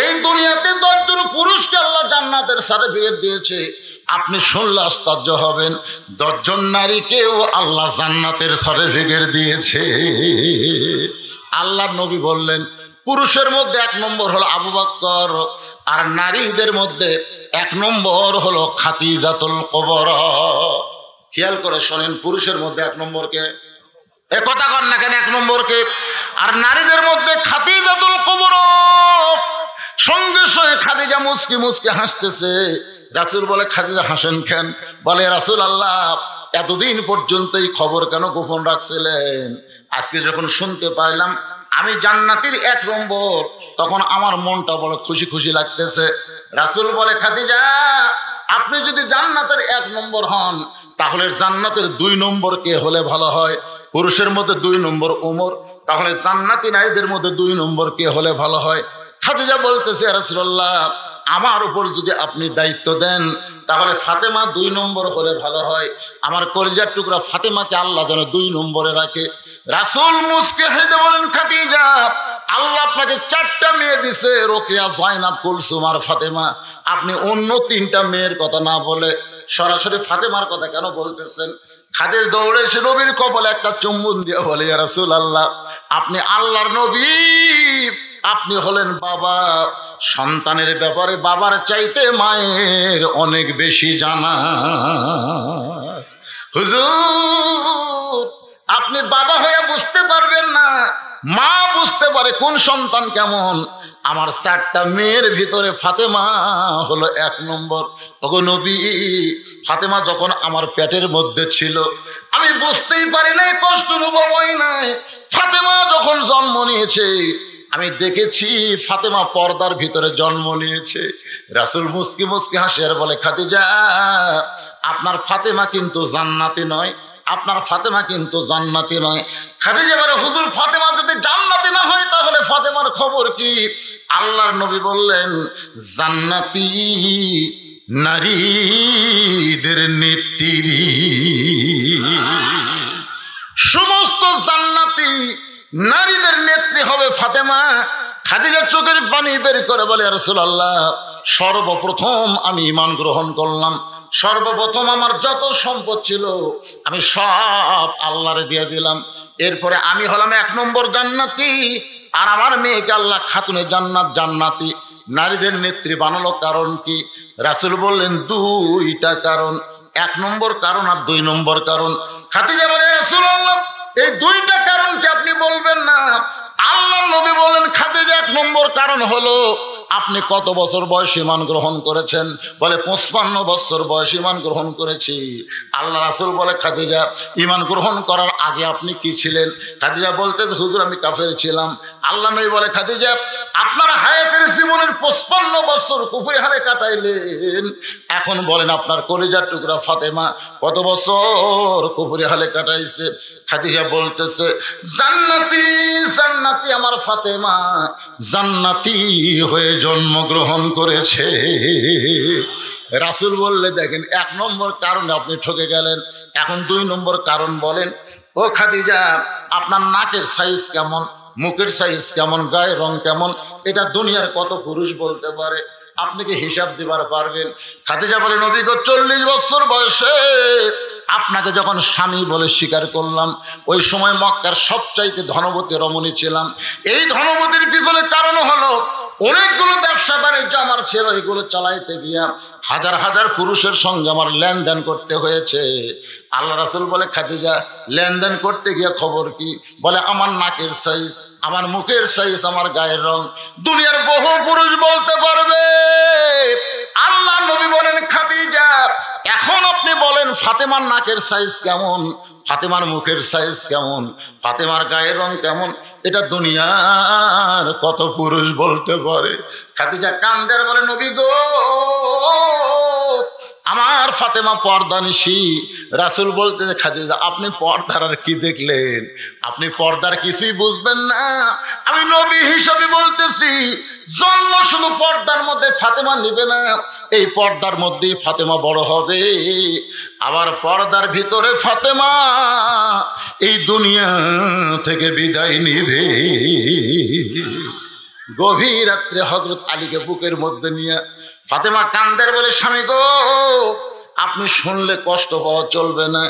এই দুনিয়াতে 10 জন পুরুষকে আল্লাহ জান্নাতের সার্টিফিকেট দিয়েছে। আপনি শুনলে আশ্চর্য হবেন, 10 জন নারীকেও আল্লাহ জান্নাতের সার্টিফিকেট দিয়েছে। আল্লাহর নবী বললেন, পুরুষের মধ্যে 1 নম্বর হলো আবু বকর, আর নারীদের মধ্যে 1 নম্বর হলো খাদিজাতুল কুবরা। খেয়াল করে শোনেন, পুরুষের মধ্যে 1 নম্বরকে, এ কথা কর না কেন, 1 নম্বরকে, আর নারীদের মধ্যে খাদিজাতুল কুবরা। সঙ্গে সঙ্গে খাদিজা মুচকি মুচকি হাসতেছে। রাসূল বলে, খাদিজা হাসেন কেন? বলে, রাসূল আল্লাহ, এতদিন পর্যন্ত এই খবর কেন গোপন রাখছিলেন? আজকে যখন শুনতে পাইলাম আমি জান্নাতের 1 নম্বর, তখন আমার মনটা বড় খুশি খুশি লাগতেছে। রাসূল বলে, খাদিজা আপনি যদি জান্নাতের 1 নম্বর হন, তাহলে জান্নাতের 2 নম্বর কে হলে ভালো হয়? পুরুষের মধ্যে 2 নম্বর ওমর, তাহলে জান্নাতি নারীদের মধ্যে 2 নম্বর কে হলে ভালো হয়? খাদিজা বলতেছে, ইয়া রাসূলুল্লাহ আমার উপর যদি আপনি দায়িত্ব দেন তাহলে ফাতেমা 2 নম্বর হলে ভালো হয়। আমার কলিজার টুকরা ফাতেমাকে আল্লাহ যেন 2 নম্বরে রাখে। রাসূল মুস্কে হেসে বলেন, খাদিজা আল্লাহ আপনাকে 4টা মেয়ে দিছে, রোকেয়া, জায়নাব, কুলসুম আর ফাতেমা। আপনি অন্য 3টা মেয়ের কথা না বলে সরাসরি ফাতেমার কথা কেন বলতেছেন? খাদিজা দৌড়ে এসে নবীর কপালে একটা চুম্বন দিয়ে বলে, ইয়া রাসূলুল্লাহ আপনি আল্লাহর নবী, আপনি হলেন বাবা, সন্তানের ব্যাপারে বাবার চাইতে মায়ের অনেক বেশি জানা। হুজুর আপনি বাবা হয়ে বুঝতে পারবেন না, মা বুঝতে পারে কোন সন্তান কেমন। আমার 4টা মেয়ের ভিতরে ফাতেমা হলো 1 নম্বর। ওগো নবী, ফাতেমা যখন আমার পেটের মধ্যে ছিল আমি বুঝতেই পারি নাই, কষ্ট অনুভব হয় নাই। ফাতেমা যখন জন্ম নিয়েছে আমি দেখেছি ফাতেমা পর্দার ভিতরে জন্ম নিয়েছে। রাসূল মুস্কি মুস্কি হাসে আর বলে, খাদিজা আপনার ফাতেমা কিন্তু জান্নাতি নয়, আপনার ফাতেমা কিন্তু জান্নাতি নয়। খাদিজা বলে, হুজুর ফাতেমা যদি জান্নাতি না হয় তাহলে ফাতেমার খবর কি? আল্লাহর নবী বললেন, জান্নাতি নারীদের নেত্রী, সমস্ত জান্নাতি নারীদের নেত্রী হবে ফাতেমা। খাদিজা চোখের পানি বের করে বলে, ইয়া রাসূলুল্লাহ সর্বপ্রথম আমি ঈমান গ্রহণ করলাম, সর্বপ্রথম আমার যত সম্পদ ছিল আমি সব আল্লাহরে দিয়ে দিলাম। এরপরে আমি হলাম 1 নম্বর জান্নাতি, আর আমার মেয়েকে আল্লাহ খাতুনে জান্নাত, জান্নাতি নারীদের নেত্রী বানালো। কারণ কি? রাসূল বললেন 2টা কারণ, 1 নম্বর কারণ আর 2 নম্বর কারণ। খাদিজা বলে, রাসূলুল্লাহ এই 2টা কারণ কি আপনি বলবেন না? আল্লাহ নবী বলেন, খাদিজা 1 নম্বর কারণ হলো আপনি কত বছর বয়সে ঈমান গ্রহণ করেছেন? বলে 55 বছর বয়সে ঈমান গ্রহণ করেছি। আল্লাহ রাসূল বলে, খাদিজা ঈমান গ্রহণ করার আগে আপনি কি ছিলেন? খাদিজা বলতে, হুজুর আমি কাফের ছিলাম। আল্লাহ নবী বলে, খাদিজা আপনার হায়াতের জীবনের 55 বছর কুফরি হারে কাটাইলেন, এখন বলেন আপনার কলিজার টুকরা ফাতেমা কত বছর কুফরি হালে কাটাইছে? খাদিজা বলতেছে, জান্নাতি জান্নাতি আমার ফাতেমা জান্নাতি হয়ে জন্মগ্রহণ করেছে। রাসূল বললে, দেখেন 1 নম্বর কারণে আপনি ঠকে গেলেন, এখন 2 নম্বর কারণ বলেন। ও খাদিজা আপনার নাকের সাইজ কেমন, মুখের সাইজ কেমন, গায়ের রং কেমন, এটা দুনিয়ার কত পুরুষ বলতে পারে? আপনি কি হিসাব দিবার পারবেন? খাদিজা বলে, নবী গো 40 বছর বয়সে আপনাকে যখন স্বামী বলে স্বীকার করলাম, ওই সময় মক্কার সবচাইতে ধনবতী রমণী ছিলাম। এই ধনবতীর পিছনে কারণ হলো অনেকগুলো ব্যবসা বাণিজ্য আমার ছিল, এগুলো চালাইতে গিয়া হাজার হাজার পুরুষের সঙ্গে আমার লেনদেন করতে হয়েছে। আল্লাহ রাসূল বলে, খাদিজা লেনদেন করতে গিয়া খবর কি? বলে, আমার নাকের সাইজ, আমার মুখের সাইজ, আমার গায়ের রং দুনিয়ার বহু পুরুষ বলতে পারবে। আল্লাহ নবী বলেন, খাদিজা এখন আপনি বলেন ফাতেমার নাকের সাইজ কেমন, ফাতেমার মুখের সাইজ কেমন, ফাতেমার গায়ের রং কেমন, এটা দুনিয়ার কত পুরুষ বলতে পারে? খাদিজা কান্দের বলে, নবী গো আমার ফাতেমা পর্দানিশী। রাসূল বলতে, খাদিজা আপনি পর্দার আর কি দেখলেন? আপনি পর্দার কিছুই বুঝবেন না। আমি নবী হিসাবে বলতেছি, জন্ম শুধু পর্দার মধ্যে ফাতেমা নিবে না, এই পর্দার মধ্যেই ফাতেমা বড় হবে। আবার পর্দার ভিতরে ফাতেমা এই দুনিয়া থেকে বিদায় নিবে। গভীর রাত্রে হযরত আলীকে বুকের মধ্যে নিয়ে ফাতেমা কান্দের বলে, স্বামী গো আপনি শুনলে কষ্ট পাওয়া চলবে না।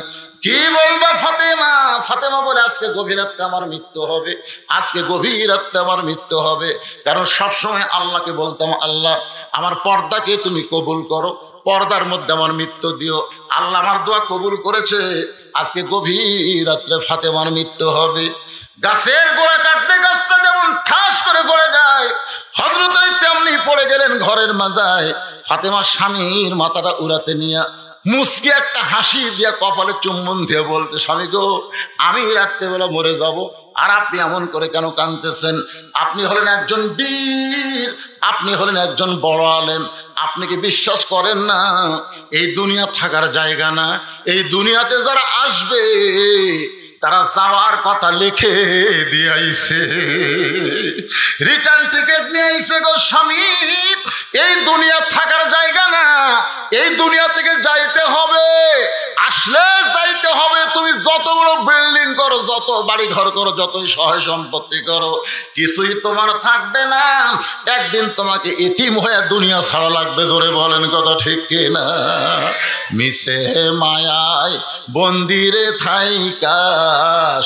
কি বলবা ফাতেমা? ফাতেমা বলে, আজকে গভীর রাত্রে আমার মৃত্যু হবে, আজকে গভীর রাত্রে আমার মৃত্যু হবে। কারণ সবসময় আল্লাহকে বলতাম, আল্লাহ আমার পর্দাকে তুমি কবুল করো, পর্দার মধ্যে আমার মৃত্যু দিও। আল্লাহ আমার দোয়া কবুল করেছে, আজকে গভীর রাত্রে ফাতেমার মৃত্যু হবে। গাছের গোড়া কাটতে গাছটা যেমন ঠাস করে পড়ে যায়, হযরত তেমনি পড়ে গেলেন ঘরের মাজায়। ফাতেমার স্বামীর মাথাটা উড়াতে নিয়ে মুস্কি একটা হাসি দিয়া কপালে চুম্বন দিয়ে বলতে, স্বামী গো আমি রাত্রেবেলা মরে যাব, আর আপনি এমন করে কেন কাঁদতেছেন? আপনি হলেন একজন বীর, আপনি হলেন একজন বড় আলেম। আপনি কি বিশ্বাস করেন না এই দুনিয়া থাকার জায়গা না? এই দুনিয়াতে যারা আসবে তারা যাওয়ার কথা লিখে দিয়ে আইছে, রিটার্ন টিকিট নিয়ে আইছে গো স্বামী। এই দুনিয়া থাকার জায়গা না, এই দুনিয়া থেকে যাইতে হবে, আসলে যাইতে হবে। তুমি যত বড় বিল্ডিং করো, যত বাড়ি ঘর করো, যতই সহায় সম্পত্তি করো, কিছুই তোমার থাকবে না। একদিন তোমাকে এতিম হয়ে দুনিয়া ছাড়া লাগবে। ধরে বলেন কথা ঠিক কিনা? মিশে মায়ায় বন্দিরে থাইকা,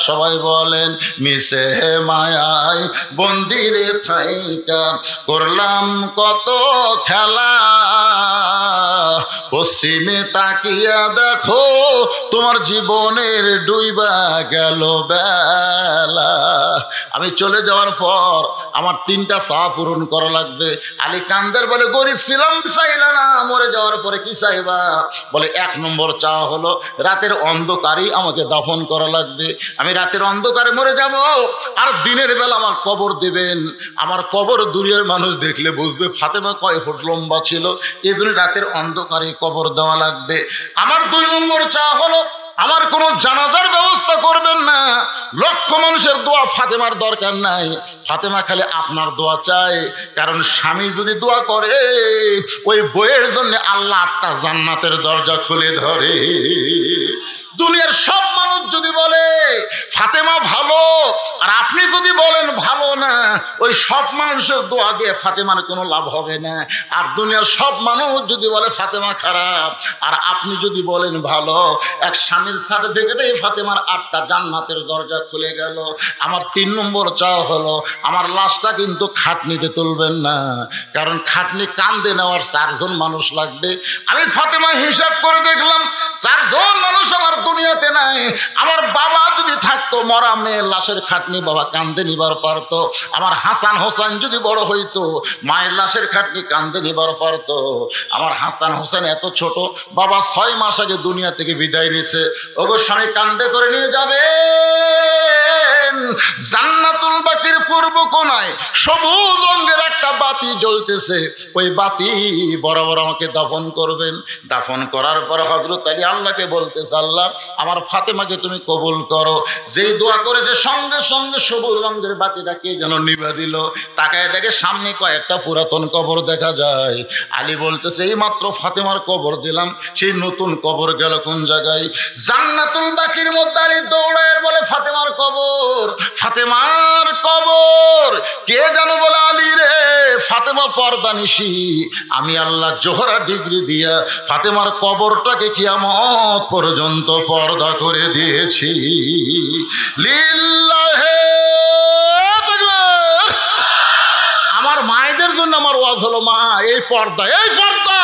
সবাই বলেন মিশে মায়ায় বন্দিরে থাইকা করলাম কত খেলা, পশ্চিমে তাকিয়া দেখো তোমার জীবনের ডুইবা গেল বেলা। আমি চলে যাওয়ার পর আমার 3টা চাওয়া পূরণ করা লাগবে। আলী কান্দের বলে গরিব ছিলাম চাইলা না, মরে যাওয়ার পরে কি চাইবা? বলে 1 নম্বর চাওয়া হলো রাতের অন্ধকারই আমাকে দাফন করা লাগবে। আমি রাতের অন্ধকারে মরে যাব, আর দিনের বেলা আমার কবর দেবেন। আমার কবর দূরের মানুষ দেখলে বুঝবে ফাতেমা কয় ফুট লম্বা ছিল, এই জন্য রাতের অন্ধকারে কবর দেওয়া লাগবে। আমার 2 নম্বর চাওয়া হলো আমার কোনো জানাজার ব্যবস্থা করবেন না। লক্ষ মানুষের দোয়া ফাতেমার দরকার নাই, ফাতেমা খালি আপনার দোয়া চাই। কারণ স্বামী যদি দোয়া করে ওই বইয়ের জন্য আল্লাহ 8টা জান্নাতের দরজা খুলে ধরে। দুনিয়ার সব মানুষ যদি বলে ফাতেমা ভালো, আর আপনি যদি বলেন ভালো না, ওই সব মানুষের দোয়া দিয়ে ফাতেমার কোনো লাভ হবে না। আর দুনিয়ার সব মানুষ যদি বলে ফাতেমা খারাপ, আর আপনি যদি বলেন ভালো, এক স্বামীর সার্টিফিকেটে ফাতেমার 8টা জান্নাতের দরজা খুলে গেল। আমার 3 নম্বর চাওয়া হলো আমার লাশটা কিন্তু খাটনিতে তুলবেন না, কারণ খাটনি কান্দে নেওয়ার 4 জন মানুষ লাগবে। আমি ফাতেমা হিসাব করে দেখলাম 4 জন মানুষ আমার দুনিয়াতে নাই। আমার বাবা যদি থাকতো, মরা মেয়ে লাশের খাটনি বাবা কান্দে নিবার পারতো। আমার হাসান হোসেন যদি বড় হইতো, মায়ের লাশের খাটনি কান্দে নিবার পারতো। আমার হাসান হোসেন এত ছোট, বাবা 6 মাস আগে দুনিয়া থেকে বিদায় নিছে। ওগো স্বামী কান্দে করে নিয়ে যাবে। জান্নাতুল বাকির পূর্ব কোণায় সবুজ রঙের একটা বাতি জ্বলতেছে, ওই বাতি বরাবর আমাকে দাফন করবেন। দাফন করার পর হযরত আলী আল্লাহকে বলতেছে, আল্লাহ আমার ফাতেমাকে তুমি কবুল করো। যেই দোয়া করেছে সঙ্গে সঙ্গে সবুজ রঙের বাতিটা কে যেন নিভা দিল। তাকায় দেখে সামনে কয়েকটা পুরাতন কবর দেখা যায়। আলী বলতেছে এই মাত্র ফাতেমার কবর দিলাম, সেই নতুন কবর গেল কোন জায়গায়? জান্নাতুল বাকির মধ্যে আলী দৌড়ায় বলে ফাতেমার কবর, ফাতেমার কবর। কে জানো বলে আলী রে ফাতেমা পর্দানিশী, আমি আল্লাহ জোহরা ডিগ্রি দিয়া ফাতেমার কবরটাকে কিয়ামত পর্যন্ত পর্দা করে দিয়েছি। লিল্লাহে তাকবীর। আমার মায়েদের জন্য আমার ওয়াজ হলো, মা এই পর্দা, এই পর্দা,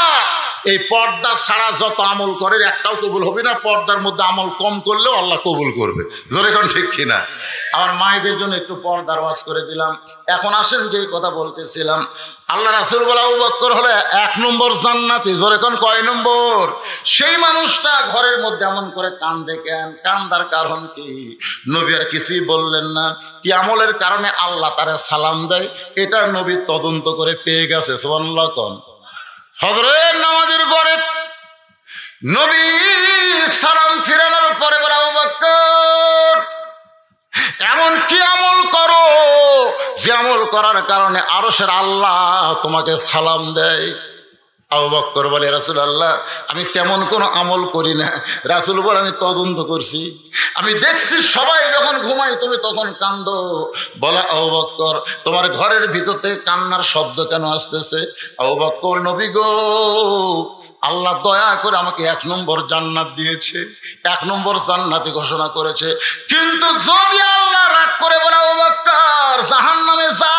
এই পর্দা ছাড়া যত আমল করে একটাও কবুল হবে না। পর্দার মধ্যে আমল কম করলেও আল্লাহ কবুল করবে। জোরে কোন ঠিক কিনা? আমার মায়েদের জন্য একটু পর্দার ওয়াজ করে দিলাম। এখন আসেন যে কথা বলতেছিলাম, আল্লাহ রাসূল বলে আবু বকর হলে 1 নম্বর জান্নাতি। জোরে কোন কয় নম্বর? সেই মানুষটা ঘরের মধ্যে এমন করে কান্দে কেন? কান্দার কারণ কি? নবী আর কিছুই বললেন না। কি আমলের কারণে আল্লাহ তারে সালাম দেয়, এটা নবী তদন্ত করে পেয়ে গেছে। সুবহানাল্লাহ কোন। হযরত নামাজের পরে নবী সালাম ফিরানোর পরে বলে আবু বকর এমন কি আমল করো যে আমল করার কারণে আরশের আল্লাহ তোমাকে সালাম দেয়? আবু বকর বলে রাসূলুল্লাহ আমি তেমন কোনো আমল করি না। রাসূল বলে আমি তদন্ত করছি, আমি দেখছি সবাই যখন ঘুমাই তুমি তখন কান্দো। বলা আবু বকর তোমার ঘরের ভিতর থেকে কান্নার শব্দ কেন আসতেছে? আবু বকর নবী গো আল্লাহ দয়া করে আমাকে 1 নম্বর জান্নাত দিয়েছে, 1 নম্বর জান্নাতি ঘোষণা করেছে। কিন্তু যদি আল্লাহ রাগ করে বলে আবু বকর জাহান্নামে যা,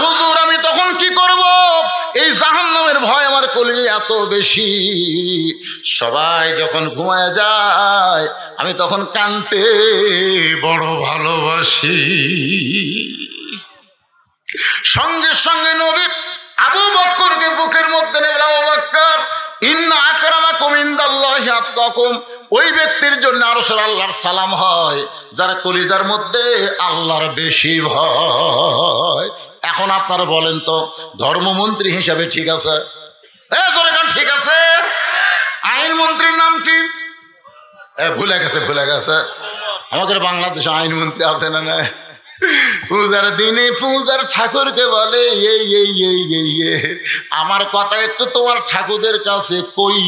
হুজুর আমি তখন কি করব? এই জাহান্নামের ভয় আমার কলিজে এত বেশি। সবাই যখন ঘুমায় যায় আমি তখন কাঁদতে বড় ভালোবাসি। সঙ্গে সঙ্গে নবী আবু বকরকে বুকের মধ্যে নেবে, আবু বকর ইন্না আকরামাকুম ইনদাল্লাহি আতকাকুম, ওই ব্যক্তির জন্য আরশের আল্লাহর সালাম হয় যারা কলিজার মধ্যে আল্লাহর বেশি ভয়। এখন আপনারা বলেন তো ধর্মমন্ত্রী হিসাবে ঠিক আছে? ঠিক আছে। আইনমন্ত্রীর নাম কি? ভুলে গেছে। আমাদের বাংলাদেশে আইনমন্ত্রী আছে না? পূজার দিনে পূজার ঠাকুরকে বলে আমার কথা একটু তোমার ঠাকুরদের কাছে কই।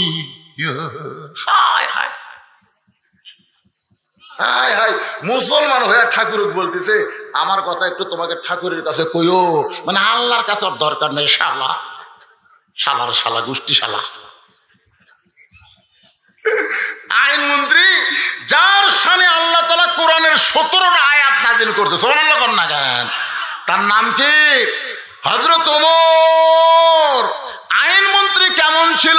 হায় মুসলমান হয়ে ঠাকুর বলতেছে আমার কথা একটু তোমাকে ঠাকুরের কাছে কইও, মানে আল্লাহর কাছে দরকার নেই। শালা গোষ্ঠী শালা। আইনমন্ত্রী যার শানে আল্লাহ তাআলা কোরআনের 17টা আয়াত নাযিল করতে, সুবহানাল্লাহ না কেন? তার নাম কি? হযরত ওমর। আইনমন্ত্রী কেমন ছিল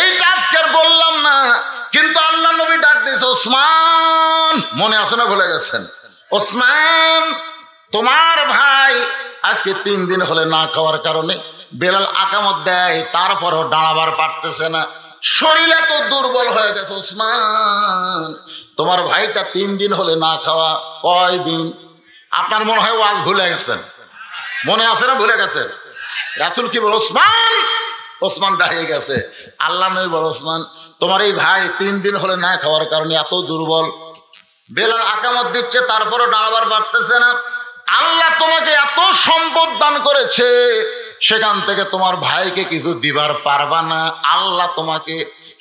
এইটা আজকে বললাম না, কিন্তু আল্লাহ নবী ডাক দিয়েছে ওসমান। মনে আছে না? ভুলে গেছেন? ওসমান, তোমার ভাই আজকে 3 দিন হলে না খাওয়ার কারণে বেলাল আকামত দেয়, তারপরও দাঁড়াবার পারতেছে না, শরীর এত দুর্বল হয়ে গেছে। ওসমান, তোমার ভাইটা 3 দিন হলে না খাওয়া। কয় দিন? আপনার মনে হয় ওয়াজ ভুলে গেছেন। মনে আছে না? ভুলে গেছে। রাসূল কি বল? ওসমান দাঁড়িয়ে গেছে। আল্লাহ নবী বল ওসমান, তোমার এই ভাই 3 দিন হলে না খাওয়ার কারণে এত দুর্বল, বেলাল আকামত দিচ্ছে তারপরও দাঁড়াবার পারতেছে না। আল্লাহ তোমাকে এত সম্পদ দান করেছে, সেখান থেকে তোমার ভাইকে কিছু দিবার পারবা না। আল্লাহ তোমাকে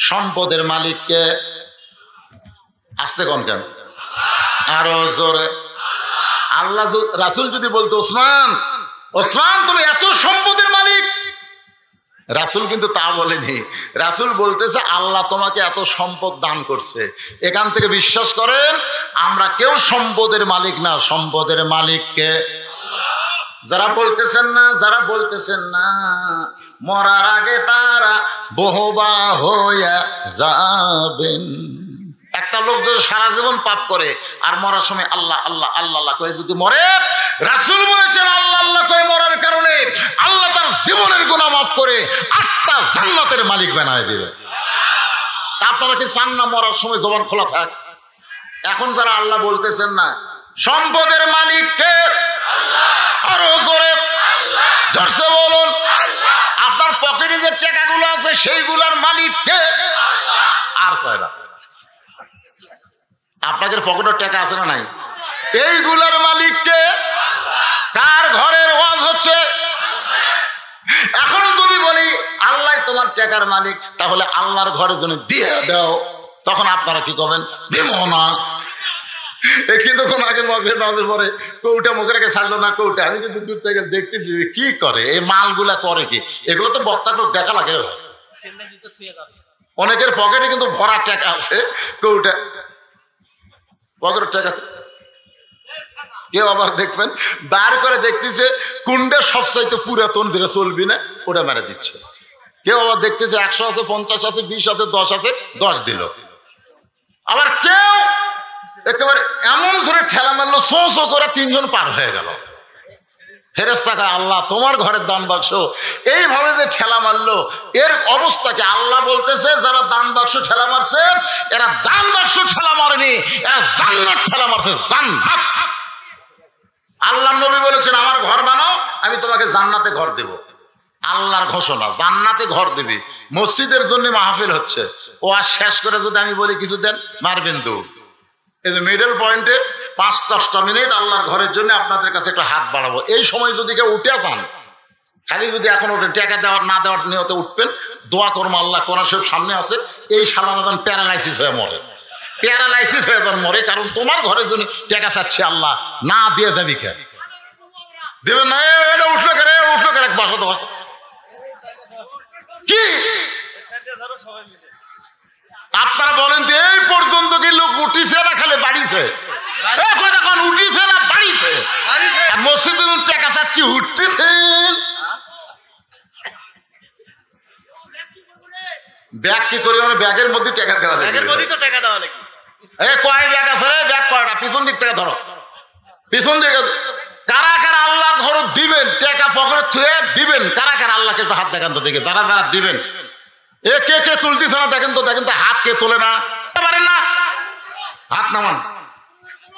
সম্পদের মালিককে, আসতে কোন কেন আরো জোরে, আল্লাহ রাসূল যদি বলতো ওসমান তুমি এত সম্পদের মালিক, রাসূল কিন্তু তা বলেনি। রাসূল বলতেছে আল্লাহ তোমাকে এত সম্পদ দান করছে। এখান থেকে বিশ্বাস করেন আমরা কেউ সম্পদের মালিক না, সম্পদের মালিককে। যারা বলতেছেন না মরার আগে তারা বহুবা হইয়া যাবেন। একটা লোক যদি সারা জীবন পাপ করে আর মরার সময় আল্লাহ আল্লাহ আল্লাহ আল্লাহ কয়ে যদি মরে, রাসূল বলেছেন আল্লাহ আল্লাহ কয়ে মরার কারণে আল্লাহ তার জীবনের গুনাহ মাফ করে 8টা জান্নাতের মালিক বানায় দিবে। আপনারা কি চান না মরার সময় জবান খোলা থাক? এখন যারা আল্লাহ বলতেছেন না, সম্পদের মালিক কে? আরো জোরে ধরছে বলুন। আপনার পকেটে যে টাকাগুলো আছে সেইগুলোর মালিক কে? আর কয়টা? আপনাদের পকেটের টাকা আছে না নাই? এইগুলোর মালিক কে? কার ঘরের ওয়াজ হচ্ছে? এখন যদি বলি আল্লাহ তোমার টাকার মালিক, তাহলে আল্লাহর ঘরের জন্য দিয়ে দাও, তখন আপনারা কি করবেন? দেব না। কিছুক্ষণ আগে মগরের নামাজের পরে কৌটা মুখে রেখে ছাড়লো না কৌটা, আমি কিন্তু দূর থেকে দেখতেছি কি করে, এই মালগুলা করে কি, এগুলো তো বক্তাকে দেখা লাগে। অনেকের পকেটে কিন্তু ভরা টাকা আছে, কৌটা পকেটের টাকা। কেউ আবার দেখবেন বার করে দেখতেছে কোনটা সবচাইতে পুরাতন, যেটা চলবি না ওটা মেরে দিচ্ছে। কেউ আবার দেখতেছে 100 আছে, 50 আছে, 20 আছে, 10 আছে, 10 দিল। আবার কেউ একেবারে এমন ধরে ঠেলা মারলো, শো করে 3 জন পার হয়ে গেল। ফেরেশতা কয় আল্লাহ তোমার ঘরের দান বাক্স এইভাবে যে ঠেলা মারলো, এর অবস্থাকে আল্লাহ বলতেছে যারা দান বাক্স ঠেলা মারছে এরা দান বাক্স ঠেলা মারেনি, এরা জান্নাত ঠেলা মারছে। জান্নাত। আল্লাহ নবী বলেছেন আমার ঘর বানাও, আমি তোমাকে জান্নাতে ঘর দেব। আল্লাহর ঘোষণা, জান্নাতে ঘর দিবি। মসজিদের জন্য মাহফিল হচ্ছে, ও আর শেষ করে যদি আমি বলি কিছু দেন, মারবেন দৌড়। এই যে মিডল পয়েন্টে 5-10টা মিনিট আল্লাহর ঘরের জন্য আপনাদের কাছে একটা হাত বাড়াবো। এই সময় যদি কেউ উঠে যান, খালি যদি এখন ওঠেন, টাকা দেওয়ার না দেওয়ার নিয়তে উঠবেন, দোয়া করবো আল্লাহ কোরআন শরীফ সামনে আছে, এই সালামাদান প্যারালাইসিস হয়ে মরে, প্যারালাইসিস হয়ে যান মরে, কারণ তোমার ঘরের জন্য টাকা চাচ্ছি আল্লাহ, না দিয়ে যাবি কে? দেবেন না। এটা উঠলো করে বাসা তো কি আপনারা বলেন তো, এই পর্যন্ত কি লোক উঠিছে না খালি বাড়িছে? উঠিছে না বাড়িছে? মসজিদে টাকা চাচ্ছি উঠতেছেন। ব্যাগ কি করি? মানে ব্যাগের মধ্যে টাকা দেওয়া যায়। কয় ব্যাগ আছে রে? ব্যাগ কয়টা? পিছন দিক থেকে ধরো, পিছন দিকে। কারা কারা আল্লাহর ঘর দিবেন? টাকা পকেটে থুয়ে দিবেন। কারা কারা আল্লাহকে একটু হাত দেখান তো দেখে, যারা যারা দিবেন। কে তুলতেছে না দেখেন তো, দেখেন তো হাত কে তোলে না। পারেন না? হাত নামান।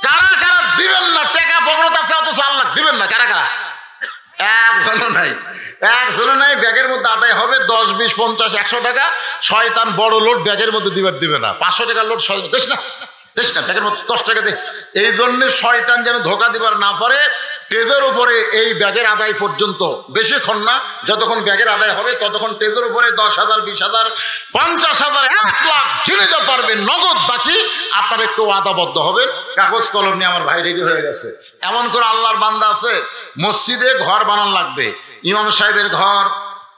কারা কারা দিবেন না? টাকা পকেট আছে অথচ আল্লাহ দিবেন না, কারা কারা? একজনও নাই, একজনও নাই। ব্যাগের মধ্যে আদায় হবে 10, 20, 50, 100 টাকা। শয়তান বড় লোড ব্যাগের মধ্যে দিবে না। 500 টাকার লোড দেশ না, দেশ না, ব্যাগের মধ্যে 10 টাকা দে। এই জন্য শয়তান যেন ধোকা দিবার না পারে, টেজের উপরে এই ব্যাগের আদায় পর্যন্ত বেশিক্ষণ না, যতক্ষণ ব্যাগের আদায় হবে ততক্ষণ টেজের উপরে 10,000, 20,000, 50,000, 1 লাখ জেনে যা পারবেন নগদ। বাকি আপনার একটু ওয়াদাবদ্ধ হবেন। কাগজ কলম নিয়ে আমার ভাই রেডি হয়ে গেছে। এমন করে আল্লাহর বান্দা আছে, মসজিদে ঘর বানানো লাগবে, ইমাম সাহেবের ঘর,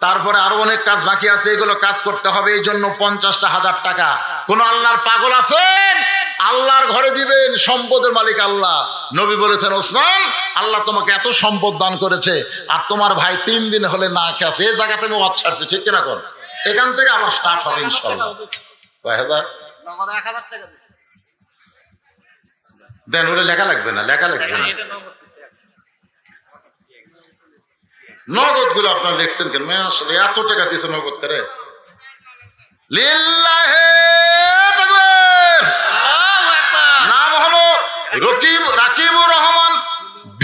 তারপরে আরো অনেক কাজ বাকি আছে, এগুলো কাজ করতে হবে। এই জন্য 50,000 টাকা। কোন আল্লাহর পাগল আছেন? আল্লাহর ঘরে দিবেন, সম্পদের মালিক আল্লাহ। নবী বলেছেন, ওসমান, আল্লাহ তোমাকে এত সম্পদ দান করেছে, আর তোমার ভাই 3 দিন হলে না খেয়েছে, এই জায়গাতে আমি ওয়াজ ছাড়ছি, ঠিক কিনা? কোন এখান থেকে আমার স্টার্ট হবে ইনশাআল্লাহ। 1000 দেন, ওটা লেখা লাগবে না, লেখা লাগবে না। নগদ গুলো আপনার লিখছেন কেন? আসলে এত টাকা দিয়েছে নগদ করে। নাম হলো রাকিবুর রহমান,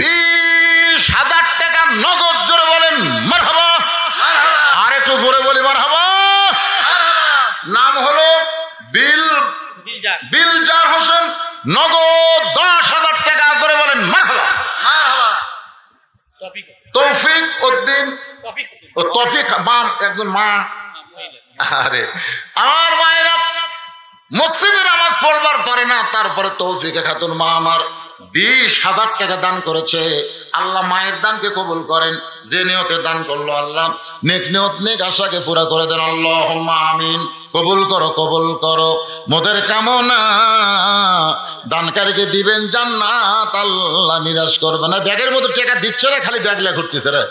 20,000 টাকা নগদ। জোরে বলেন মারহাবা। আর একটু জোরে বলি মারহাবা। নাম হলো বিলজার হোসেন, নগদ 10,000 টাকা। জোরে বলেন মারহাবা। তৌফিক উদ্দিন, তৌফিক মা, একজন মা। আরে আমার মায়েরা মসজিদে নামাজ পড়বার পারে না, তারপরে তৌফিকা খাতুন মা আমার 20,000 টাকা দান করেছে। আল্লাহ মায়ের দানকে কবুল করেন। যে নিয়তে দান করলো আল্লাহ নেক নিয়ত, নেক আশাকে পুরা করে দেন। আল্লাহুম্মা আমিন। কবুল করো, কবুল করো মোদের কামনা। দানকারীকে দিবেন জান্নাত, আল্লাহ নিরাশ করবে না। ব্যাগের মধ্যে টাকা দিচ্ছে না, খালি ব্যাগ লে ঘুরতেছে রে।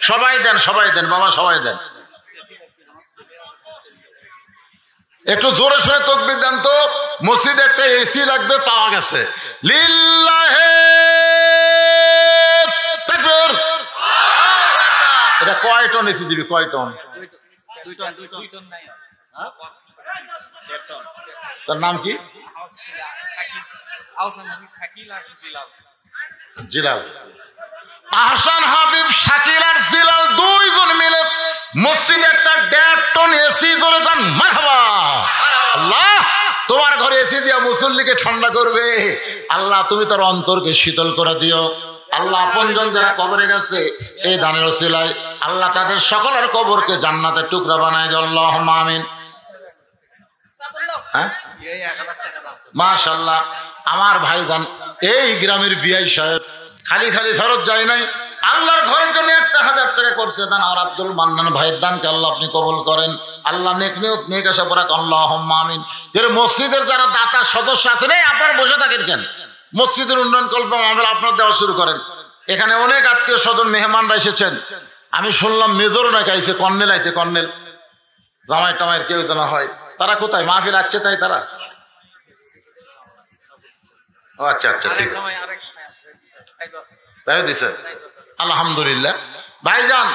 সবাই দেন, সবাই দেন বাবা, সবাই দেন। একটু জোরে সোরে তাকবীর দেন তো। মসজিদে একটা এসি লাগবে, পাওয়া গেছে। লিল্লাহে তাকবীর। এটা কয় টন এসি দিবি? কয় টন? 2 টন নাই। তার নাম কি? জিলাল। আহসান হাবিব, শাকিল আর জিলাল, 2 জন মিলে মসজিদে একটা 1.5 টন এসি। জোরে গান মারহাবা। আল্লাহ তোমার ঘরে এসি দিয়া মুসল্লিকে ঠান্ডা করবে। আল্লাহ তুমি তার অন্তরকে শীতল করে দিও। আল্লাহ আপনজন যারা কবরে গেছে এই দানের ওসিলায় আল্লাহ তাদের সকলের কবরকে জান্নাতের টুকরা বানায় দাও। আল্লাহুম্মা আমিন। হ্যাঁ, মাশাআল্লাহ। আমার ভাইজান এই গ্রামের বিআই সাহেব খালি খালি ফেরত যায় নাই, আল্লাহর ঘরের জন্য 1,000 টাকা করছে দান। আমার আব্দুল মান্নান ভাইয়ের দানকে আল্লাহ আপনি কবুল করেন। আল্লাহ নেক নিয়ত, নেক আশা পরাক। আল্লাহুম্মা আমিন। এর মসজিদের যারা দাতা সদস্য আছেন, এই আপনারা বসে থাকেন কেন? মসজিদের উন্নয়ন কল্প মামলা আপনার দেওয়া শুরু করেন। এখানে অনেক আত্মীয় স্বজন মেহমানরা এসেছেন। আমি শুনলাম মেজরও নাকি আইছে, কর্নেল আইছে, কর্নেল। জামাই টামাইয়ের কেউ জানা হয়। তারা কোথায়? মাহফিল আছে তাই তারা? ও আচ্ছা আচ্ছা, ঠিক তাই দিছে। আলহামদুলিল্লাহ। ভাইজান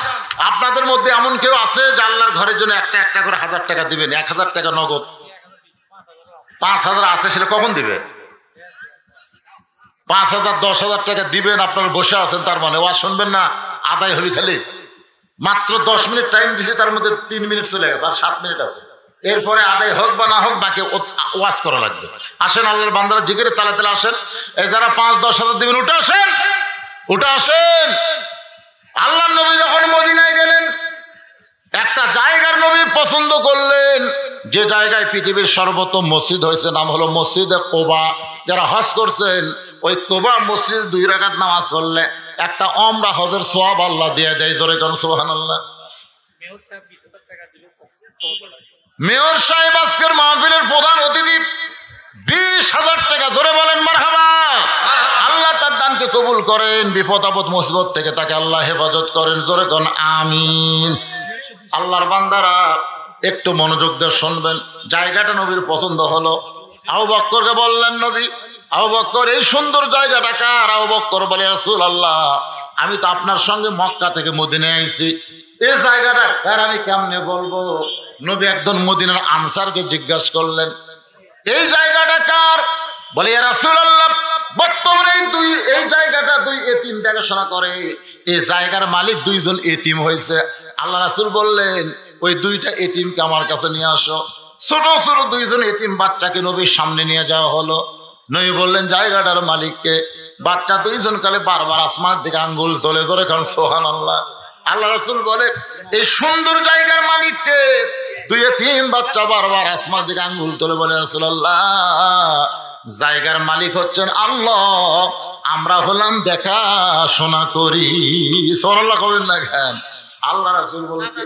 আপনাদের মধ্যে এমন কেউ আছে যে আল্লাহর ঘরের জন্য একটা করে 1000 টাকা দিবেন? 1000 টাকা নগদ। 5,000 আছে, সেটা কখন দিবে? 5,000, 10,000 টাকা দিবেন। আপনারা বসে আছেন, তার মানে ওয়াজ শুনবেন না, আদায় হবি খালি। মাত্র 10 মিনিট টাইম দিছে, তার মধ্যে 3 মিনিট চলে গেছে, আর 7 মিনিট আছে। এরপরে আদায় হোক বা না হোক বাকি ওয়াজ করা লাগবে। আসেন আল্লাহর বান্দারা জিকিরে তালা তালা আসেন। এই যারা 5-10,000 দিবেন উঠে আসেন, উঠে আসেন। আল্লাহ নবী যখন মদিনায় গেলেন একটা জায়গার নবী পছন্দ করলেন, যে জায়গায় পৃথিবীর সর্বোত্তম মসজিদ হয়েছে, নাম হলো মসজিদে কোবা। যারা হজ করছেন ওই কোবা মসজিদ 2 রাকাত নামাজ পড়লে একটা ওমরা হজের সওয়াব আল্লাহ দিয়ে দেয়। জোরে কোন সুবহানাল্লাহ। মেয়র সাহেব আজকের মাহফিলের প্রধান অতিথি, 20,000 টাকা। জোরে বলেন মারহাবা। আল্লাহ তার দানকে কবুল করেন, বিপদ আপদ মুসিবত থেকে তাকে আল্লাহ হেফাজত করেন। জোরে কোন আমিন। আল্লাহর বান্দারা একটু মনোযোগ দিয়ে শুনবেন। জায়গাটা নবীর পছন্দ হলো। আবু বকরকে বললেন নবী, আবু বকর এই সুন্দর জায়গাটা কার? আবু বকর বলে, রাসূলুল্লাহ আমি তো আপনার সঙ্গে মক্কা থেকে মদিনায় আইছি, এই জায়গাটা কার আমি কেমনে বলবো? নবী একজন মদিনার আনসারকে জিজ্ঞাসা করলেন, এই জায়গাটা কার? বলে ইয়া রাসূলুল্লাহ, বর্তমানে এই জায়গাটা দুই এতিম দেখাশোনা করে, এই জায়গার মালিক দুইজন এতিম হয়েছে। আল্লাহ রাসূল বললেন ওই দুইটা এতিমকে আমার কাছে নিয়ে আসো। ছোট ছোট দুইজন এতিম বাচ্চাকে নবীর সামনে নিয়ে যাওয়া হলো। নবী বললেন জায়গাটার মালিককে। বাচ্চা দুইজন কালে বারবার আসমানের দিকে আঙ্গুল তোলে ধরে কারণ সুবহানাল্লাহ। আল্লাহ রাসূল বলে এই সুন্দর জায়গার মালিককে। দুই এতিম বাচ্চা বারবার আসমানের দিকে আঙ্গুল তোলে বলে রাসূলুল্লাহ জায়গার মালিক হচ্ছেন আল্লাহ, আমরা হলাম দেখাশোনা করি। সুবহানাল্লাহ কবেন না কেন? আল্লাহ রাসূল বলতে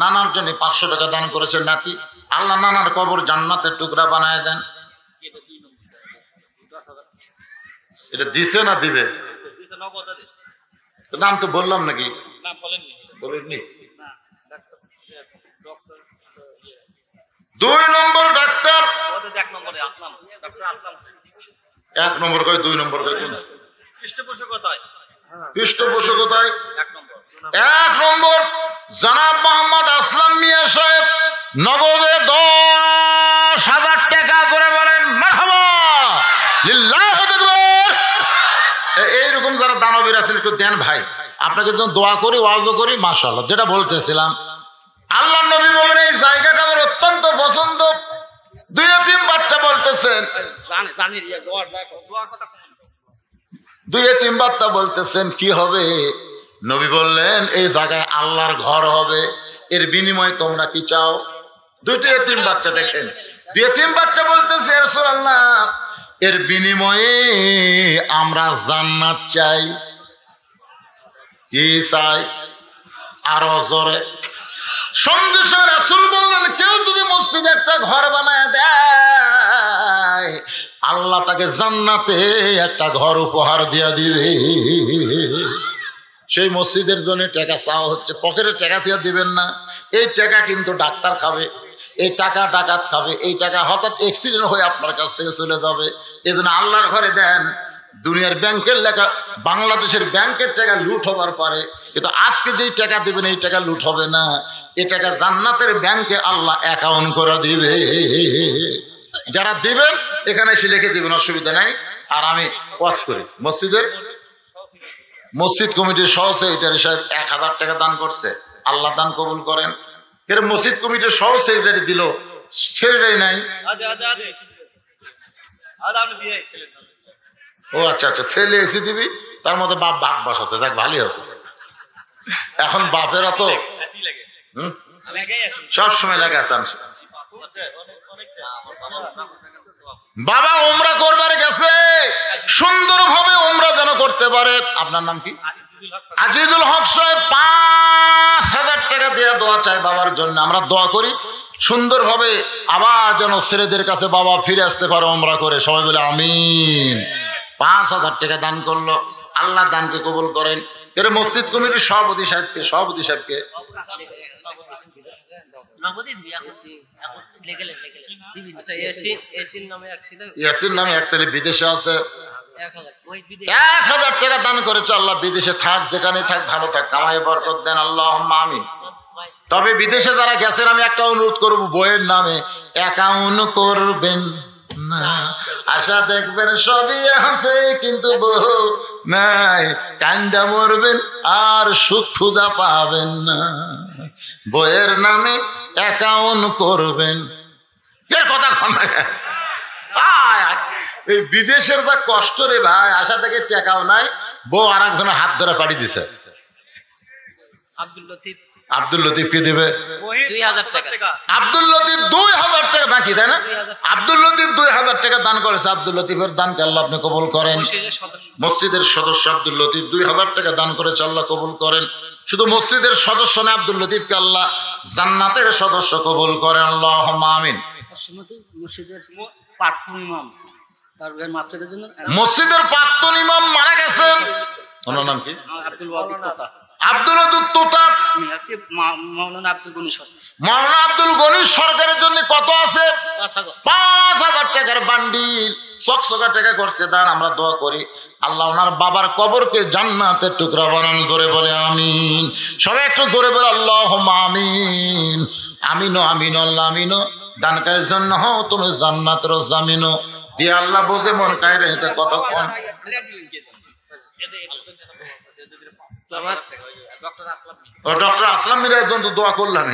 নানার জন্য 500 টাকা দান করেছেন নাতি, আল্লাহ নানার কবর জান্নাতের টুকরা বানায় দেন। এটা দিছে না দিবে? নাম তো বললাম নাকি? বলেননি। 2 নম্বর ডাক্তার, 1 নম্বর কয় 2 নম্বর কয় কোন পৃষ্ঠপোষকতায় 1 নম্বর জনাব মোহাম্মদ আসলাম মিয়া সাহেব নগদে 10,000 টাকা করে বলেন মারহাবা লিল্লাহু আকবার। এইরকম যারা দানবীর আছেন একটু দেন ভাই, আপনাকে যখন দোয়া করি ওয়াজও করি মাশাআল্লাহ। যেটা বলতেছিলাম আল্লাহ নবী বলেন এই জায়গাটা আমার অত্যন্ত পছন্দ। দুই এতিম বাচ্চা বলতেছেন, দুই এতিম বাচ্চা বলতেছেন কি হবে? নবী বললেন এই জায়গায় আল্লাহর ঘর হবে, এর বিনিময়ে তোমরা কি চাও? দুইটি এতিম বাচ্চা দেখেন, দুই এতিম বাচ্চা বলতেছে রাসূলুল্লাহ এর বিনিময়ে আমরা জান্নাত চাই। কি চাই? আরো জোরে। সঙ্গে সঙ্গে রাসূল বললেন কেউ যদি মসজিদে একটা ঘর বানায় দেয় আল্লাহ তাকে জান্নাতে একটা ঘর উপহার দিয়া দিবে। সেই মসজিদের জন্য টাকা চাওয়া হচ্ছে, পকেটে টাকা দিয়ে দিবেন না। এই টাকা কিন্তু ডাক্তার খাবে, এই টাকা ডাকাত খাবে, এই টাকা হঠাৎ অ্যাক্সিডেন্ট হয়ে আপনার কাছ থেকে চলে যাবে। এই জন্য আল্লাহর ঘরে দেন। দুনিয়ার ব্যাংকের লেখা, বাংলাদেশের ব্যাংকের টাকা লুট হবার পারে, কিন্তু আজকে যেই টাকা দিবেন এই টাকা লুট হবে না। এই টাকা জান্নাতের ব্যাংকে আল্লাহ অ্যাকাউন্ট করে দিবে। যারা দিবেন এখানে এসে লিখে দিবেন, অসুবিধা নাই। আর আমি ওয়াজ করি মসজিদ কমিটির সহ সেক্রেটারি সাহেব 1,000 টাকা দান করছে, আল্লাহ দান কবুল করেন। এর মসজিদ কমিটির সহ সেক্রেটারি দিল, সেক্রেটারি নাই। ও আচ্ছা আচ্ছা, ছেলে এসে দিবি, তার মধ্যে বাপ ভাগ বসাচ্ছে, যাক ভালোই আছে। এখন বাপেরা তো সব সময় লাগে আসান। বাবা উমরা করবার গেছে, সুন্দরভাবে উমরা যেন করতে পারে। আপনার নাম কি? আজিজুল হক সাহেব 5,000 টাকা দিয়ে দোয়া চাই বাবার জন্য। আমরা দোয়া করি সুন্দরভাবে আবার যেন ছেলেদের কাছে বাবা ফিরে আসতে পারে উমরা করে। সবাই বলে আমিন। 5,000 টাকা দান করলো, আল্লাহ দানকে কবুল করেন। এর মসজিদ কমিটির সভাপতি সাহেবকে ইয়াসিন নামে এক ছেলে বিদেশে আছে, 1,000 টাকা দান করেছে। আল্লাহ বিদেশে থাক, যেখানে থাক ভালো থাক, কামাই বরকত দেন, আল্লাহুম্মা আমিন। তবে বিদেশে যারা গেছেন আমি একটা অনুরোধ করবো, বইয়ের নামে অ্যাকাউন্ট করবেন না। আশা দেখবেন সবই আছে কিন্তু বউ নাই, কান্দা মরবেন আর সুখ ক্ষুধা পাবেন না। বইয়ের নামে অ্যাকাউন্ট করবেন। এর কথা এই বিদেশের যা কষ্ট রে ভাই, আশা থেকে টাকাও নাই, বউ আর একজনের হাত ধরে পাড়ি দিছে। আব্দুল লতিফকে দেবে 2,000 টাকা। আব্দুল লতিফ 2,000 টাকা বাকি, তাই না? আব্দুল লতিফ 2,000 টাকা দান করেছে। আব্দুল লতিফের দানকে আল্লাহ আপনি কবুল করেন। মসজিদের সদস্য আব্দুল লতিফ 2,000 টাকা দান করেছে, আল্লাহ কবুল করেন। শুধু মসজিদের সদস্য না, আব্দুল লতিফকে আল্লাহ জান্নাতের সদস্য কবুল করেন, আল্লাহুম্মা আমিন। মসজিদের প্রাক্তন ইমাম মারা গেছেন, ওনার নাম কি? আব্দুল তোতা। মাওলানা আব্দুল গনি সরকারের জন্য কত আছে? 5,000 টাকার বান্ডিল, চকচকা টাকা করছে দান। আমরা দোয়া করি আল্লাহ ওনার বাবার কবরকে জান্নাতের টুকরা বানান। জোরে বলে আমিন। সবাই একটু জোরে বলে আল্লাহুম্মা আমিন। আমিন আমিন আল্লাহ আমিন। দানকারীর জন্য হও তুমি জান্নাতের জামিনও দিয়ে আল্লাহ বোঝে মন কায়রে নিতে কতক্ষণ। ডক্টর আসলাম মিরাজ জন্য দোয়া করলাম,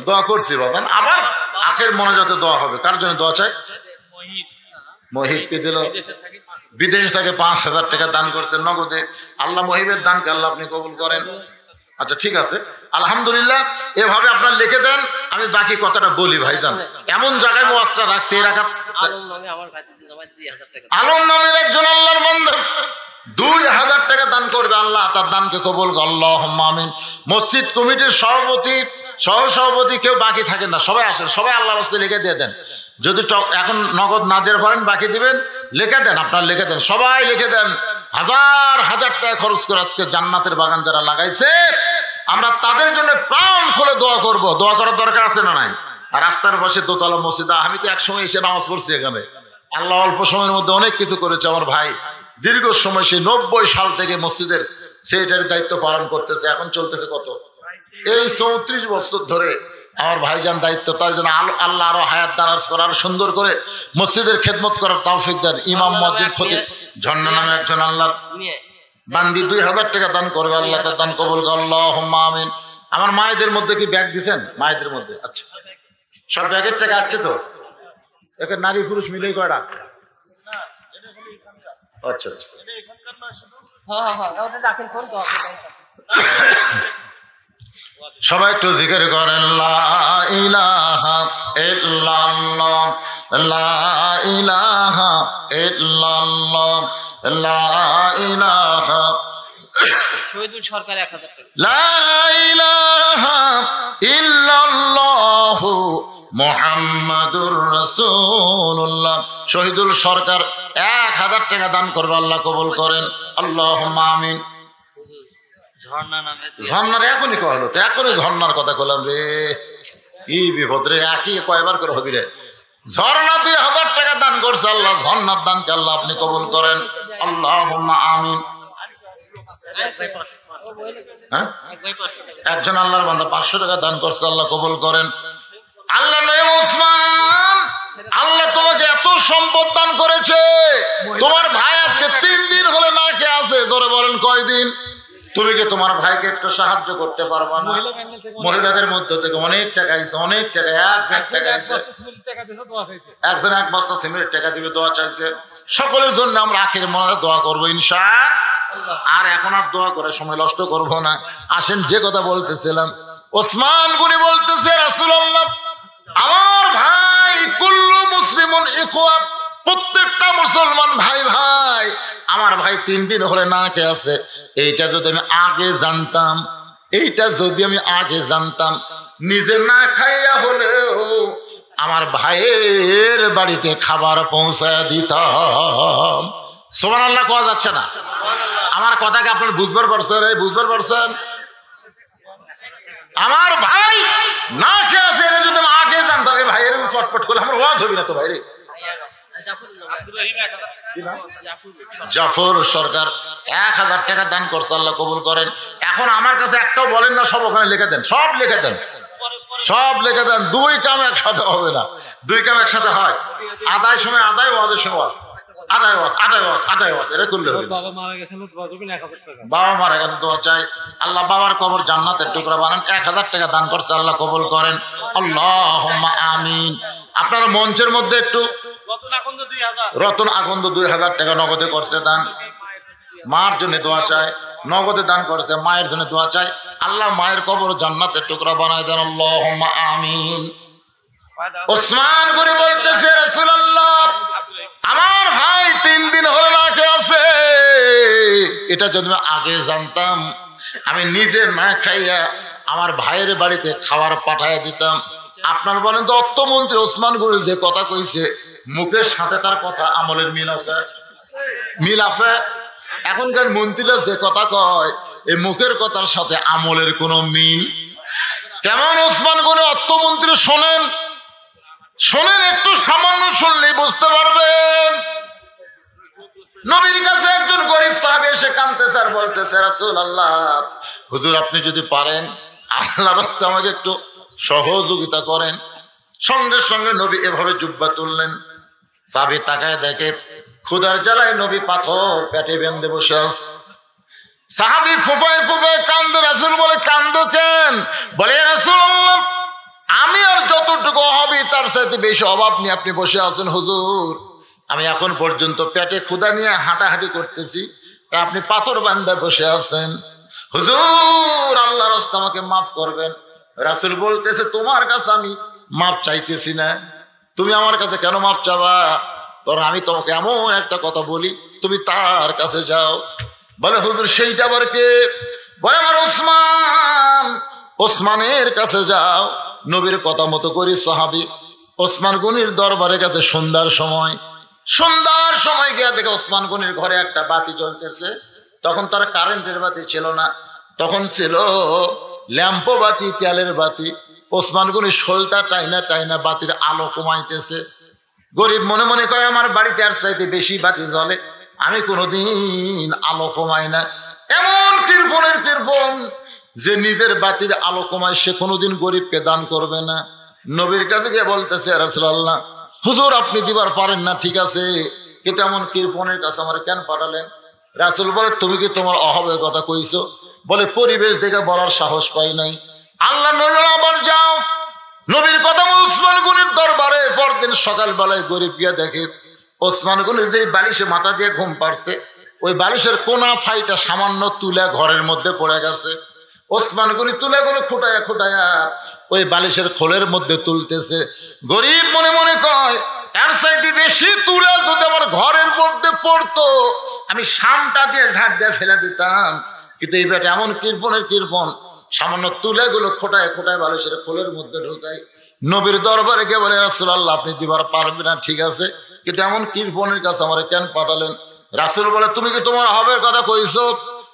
দোয়া করছি বাবান। আবার আখের মনাজাতে দোয়া হবে। কার জন্য দোয়া চাই? মহিবকে দিল, বিদেশ থেকে 5,000 টাকা দান করছে নগদে। আল্লাহ মহিবের দানকে আল্লাহ আপনি কবুল করেন। আচ্ছা ঠিক আছে, আলহামদুলিল্লাহ। এভাবে আপনার লিখে দেন, আমি বাকি কথাটা বলি ভাইজান। এমন জায়গায় মুআসসা রাখছে এই রাখাত আলম নামের একজন আল্লাহর বান্দা 2,000 টাকা দান করবে, আল্লাহ তার দানকে কবুল করুন, আল্লাহুম্মা আমিন। মসজিদ কমিটির সভাপতি, সহসভাপতি কেউ বাকি থাকেন না, সবাই আসেন, সবাই আল্লাহর রাস্তায় লিখে দিয়ে দেন। যদি এখন নগদ না দিতে পারেন বাকি দিবেন, লিখে দেন, আপনার লিখে দেন, সবাই লিখে দেন। হাজার হাজার টাকা খরচ করে আজকে জান্নাতের বাগান যারা লাগাইছে, আমরা তাদের জন্য প্রাণ খুলে দোয়া করব। দোয়া করার দরকার আছে না নাই? আর রাস্তার পাশে দোতলা মসজিদ, আমি তো একসময় এসে নামাজ পড়ছি এখানে। আল্লাহ অল্প সময়ের মধ্যে অনেক কিছু করেছে। আমার ভাই দীর্ঘ সময়, সেই 90 সাল থেকে মসজিদের সেইটার দায়িত্ব পালন করতেছে। এখন চলতেছে কত, এই 34 বছর ধরে আমার ভাইজান দায়িত্ব। তার জন্য আল্লাহ আরো হায়াত দারাজ করার, সুন্দর করে মসজিদের খেদমত করার তৌফিক দেন। ইমাম মসজিদ খতিব ঝর্ণা নামে একজন আল্লাহর বান্দি 2,000 টাকা দান করবে, আল্লাহ তার দান কবুল করুন, আল্লাহুম্মা আমিন। আমার মায়েদের মধ্যে কি ব্যাগ দিছেন? মায়েদের মধ্যে আচ্ছা, সব ব্যাগের টাকা আছে তো? একে নারী পুরুষ মিলেই কয়টা? আচ্ছা আচ্ছা, সবাই একটু জিকির করেন, লা ইলাহা ইল্লাল্লাহ, লা ইলাহা ইল্লাল্লাহ, লা ইলাহা। শহীদুল সরকার 1000 টাকা, লা ইলাহা ইল্লাল্লাহু মুহাম্মাদুর রাসূলুল্লাহ। শহীদুল সরকার 1000 টাকা দান করবে, আল্লাহ কবুল করেন, আল্লাহুম্মা আমিন। ঝর্ণার এখনই কহলো তো, এখনই ঝর্ণার কথা কলাম রে, কি বিপদ রে, একই কয়বার করে হবি রে। ঝর্ণা 2,000 টাকা দান করছে, আল্লাহ ঝর্ণার দানকে আল্লাহ আপনি কবুল করেন, আল্লাহুম্মা আমিন। হ্যাঁ, একজন আল্লাহর বান্দা 500 টাকা দান করছে, আল্লাহ কবুল করেন। আল্লাহ নয় ওসমান, আল্লাহ তোমাকে এত সম্পদ দান করেছে, তোমার ভাই আজকে 3 দিন হলে না খেয়ে আছে। ধরে বলেন কয়দিন? তুমি কি তোমার ভাইকে একটু সাহায্য করতে পারবা না? মহিলাদের মধ্যে থেকে অনেক টাকা আইছে, অনেক টাকা, 1 ব্যাগ টাকা আইছে। একজন 1 বস্তা সিমেন্টের টাকা দিবে, দোয়া চাইছে। সকলের জন্য আমরা আখির মনে দোয়া করবো ইনশাআল্লাহ। আর এখন আর দোয়া করে সময় নষ্ট করবো না। আসেন, যে কথা বলতেছিলাম, ওসমান গনি বলতেছে, রাসূলুল্লাহ আমার ভাই কুল্লু মুসলিমুন ইখওয়া, প্রত্যেকটা মুসলমান ভাই ভাই। আমার ভাই 3 দিন হলে না কে আছে। এইটা যদি আমি আগে জানতাম, এইটা যদি আমি আগে জানতাম, নিজে না খাইয়া হলেও আমার ভাইয়ের বাড়িতে খাবার পৌঁছায় দিতাম। সুবহানাল্লাহ কোয়া যাচ্ছে না? আমার কথাকে আপনার বুঝবার পারছেন? বুঝবার পারছেন? আমার ভাই না খেয়ে আছে, এটা যদি আমি আগে জানতাম, এই ভাইয়ের চটপট করলে আমার ওয়াজ হবে না তো ভাইরে। জাফর সরকার 1000 টাকা দান করছে, আল্লাহ কবুল করেন। এখন আমার কাছে একটাও বলেন না, সব ওখানে লিখে দেন, সব লিখে দেন, সব লিখে দেন। 2 কাম একসাথে হবে না, 2 কাম একসাথে হয়। আদায় সময় আদায়, ওয়াজের সময় ওয়াজ, আদায় ওয়াজ, আদায় ওয়াজ, আদায় ওয়াজ, এটা করলে হবে। বাবা মারা গেছে দোয়া চাই, আল্লাহ বাবার কবর জান্নাতের টুকরা বানান। 1000 টাকা দান করছে, আল্লাহ কবুল করেন, আল্লাহুম্মা আমিন। আপনারা মঞ্চের মধ্যে একটু রতন আকন্দ 2000 টাকা নগদে করছে দান, মার জন্য দোয়া চায়। নগদে দান করেছে, মায়ের জন্য দোয়া চাই, আল্লাহ মায়ের কবর জান্নাতের টুকরা বানায় দেন, আল্লাহুম্মা আমিন। ওসমান গনি বলতেছে, রাসূলুল্লাহ আমার ভাই 3 দিন হলো না খেয়ে আছে। এটা যদি আমি আগে জানতাম, আমি নিজে না খাইয়া আমার ভাইয়ের বাড়িতে খাবার পাঠাইয়া দিতাম। আপনার বলেন তো, অর্থমন্ত্রী ওসমান গনি যে কথা কইছে, মুখের সাথে তার কথা আমলের মিল আছে? মিল আছে? এখনকার মন্ত্রীরা যে কথা কয়, এই মুখের কথার সাথে আমলের কোনো মিল কেমন? ওসমান গনি অর্থমন্ত্রী, শোনেন, শোনেন, একটু সামান্য শুনলেই বুঝতে পারবেন। নবীর কাছে একজন গরিব সাহাবী এসে কাঁদতেছে আর বলতেছে, রাসূলুল্লাহ হুজুর আপনি যদি পারেন আল্লাহর রাস্তায় আমাকে একটু সহযোগিতা করেন। সঙ্গে সঙ্গে নবী এভাবে জুব্বা তুললেন। সাহাবী তাকায় দেখে ক্ষুধার জ্বালায় নবী পাথর পেটে বেঁধে বসে আছে। সাহাবী ফুপায় ফুপায় কান্দে। রাসূল বলে, কান্দো কেন? বলে, রাসূলুল্লাহ, আমি আর যতটুকু হবি তার সাথে বেশি অভাব নিয়ে আপনি বসে আছেন হুজুর। আমি এখন পর্যন্ত পেটে ক্ষুধা নিয়ে হাঁটাহাঁটি করতেছি, আপনি পাথর বান্ধা বসে আছেন। হুজুর, আল্লাহর রাস্তায় আমাকে মাফ করবেন। রাসূল বলতেছে, তোমার কাছে আমি মাফ চাইতেছি না, তুমি আমার কাছে কেন মাফ চাবা? বরং আমি তোমাকে এমন একটা কথা বলি, তুমি তার কাছে যাও। বলে, হুজুর সেইটা আবার কে? বলে, আমার ওসমান। ওসমানের কাছে যাও। নবীর কথা মতো করি সাহাবী ওসমান গনির দরবারে গেছে। সন্ধ্যার সময় গিয়া দেখে ওসমান গনির ঘরে একটা বাতি জ্বলতেছে। তখন তার কারেন্টের বাতি ছিল না, তখন ছিল ল্যাম্পো বাতি, তেলের বাতি। ওসমান গনি সলতা টাইনা টাইনা বাতির আলো কমাইতেছে। গরিব মনে মনে কয়, আমার বাড়িতে আর চাইতে বেশি বাতি জ্বলে, আমি কোনোদিন আলো কমাই না। এমন কৃপণের কৃপণ যে নিজের বাতির আলো কমায়, সে কোনোদিন গরিবকে দান করবে না। নবীর কাছে গিয়ে বলতেছে, রাসূলুল্লাহ, হুজুর আপনি দিবার পারেন না, ঠিক আছে, কিন্তু এমন কৃপণের কাছে আমার কেন পাঠালেন? রাসূল বলে, তুমি কি তোমার অভাবের কথা কইছো? বলে, পরিবেশ দেখে বলার সাহস পাই নাই। আল্লাহ নবী আবার যাও। নবীর কথা ওসমান গনির দরবারে। পরদিন সকালবেলায় গরিব গিয়া দেখে ওসমান গনি যে বালিশে মাথা দিয়ে ঘুম পাড়ছে, ওই বালিশের কোনা ফাইটা সামান্য তুলে ঘরের মধ্যে পড়ে গেছে। ওসমান গনি তুলাগুলো খুঁটায়া খুঁটায়া ওই বালিশের খোলের মধ্যে তুলতেছে। গরিব মনে মনে কয়, এর চাইতে বেশি তুলা যদি আমার ঘরের মধ্যে পড়তো, আমি শামটা দিয়ে ঝাড় দিয়ে ফেলে দিতাম। কিন্তু এই বেটা এমন কৃপণের কৃপণ, সামান্য তুলাগুলো খোটায় খোটায় বালিশের খোলের মধ্যে ঢোকায়। নবীর দরবারে গিয়ে বলে, রাসূলুল্লাহ আপনি দিবার পারবেন না, ঠিক আছে, কিন্তু এমন কৃপণের কাছে আমার কেন পাঠালেন? রাসূল বলে, তুমি কি তোমার হবের কথা কইছো?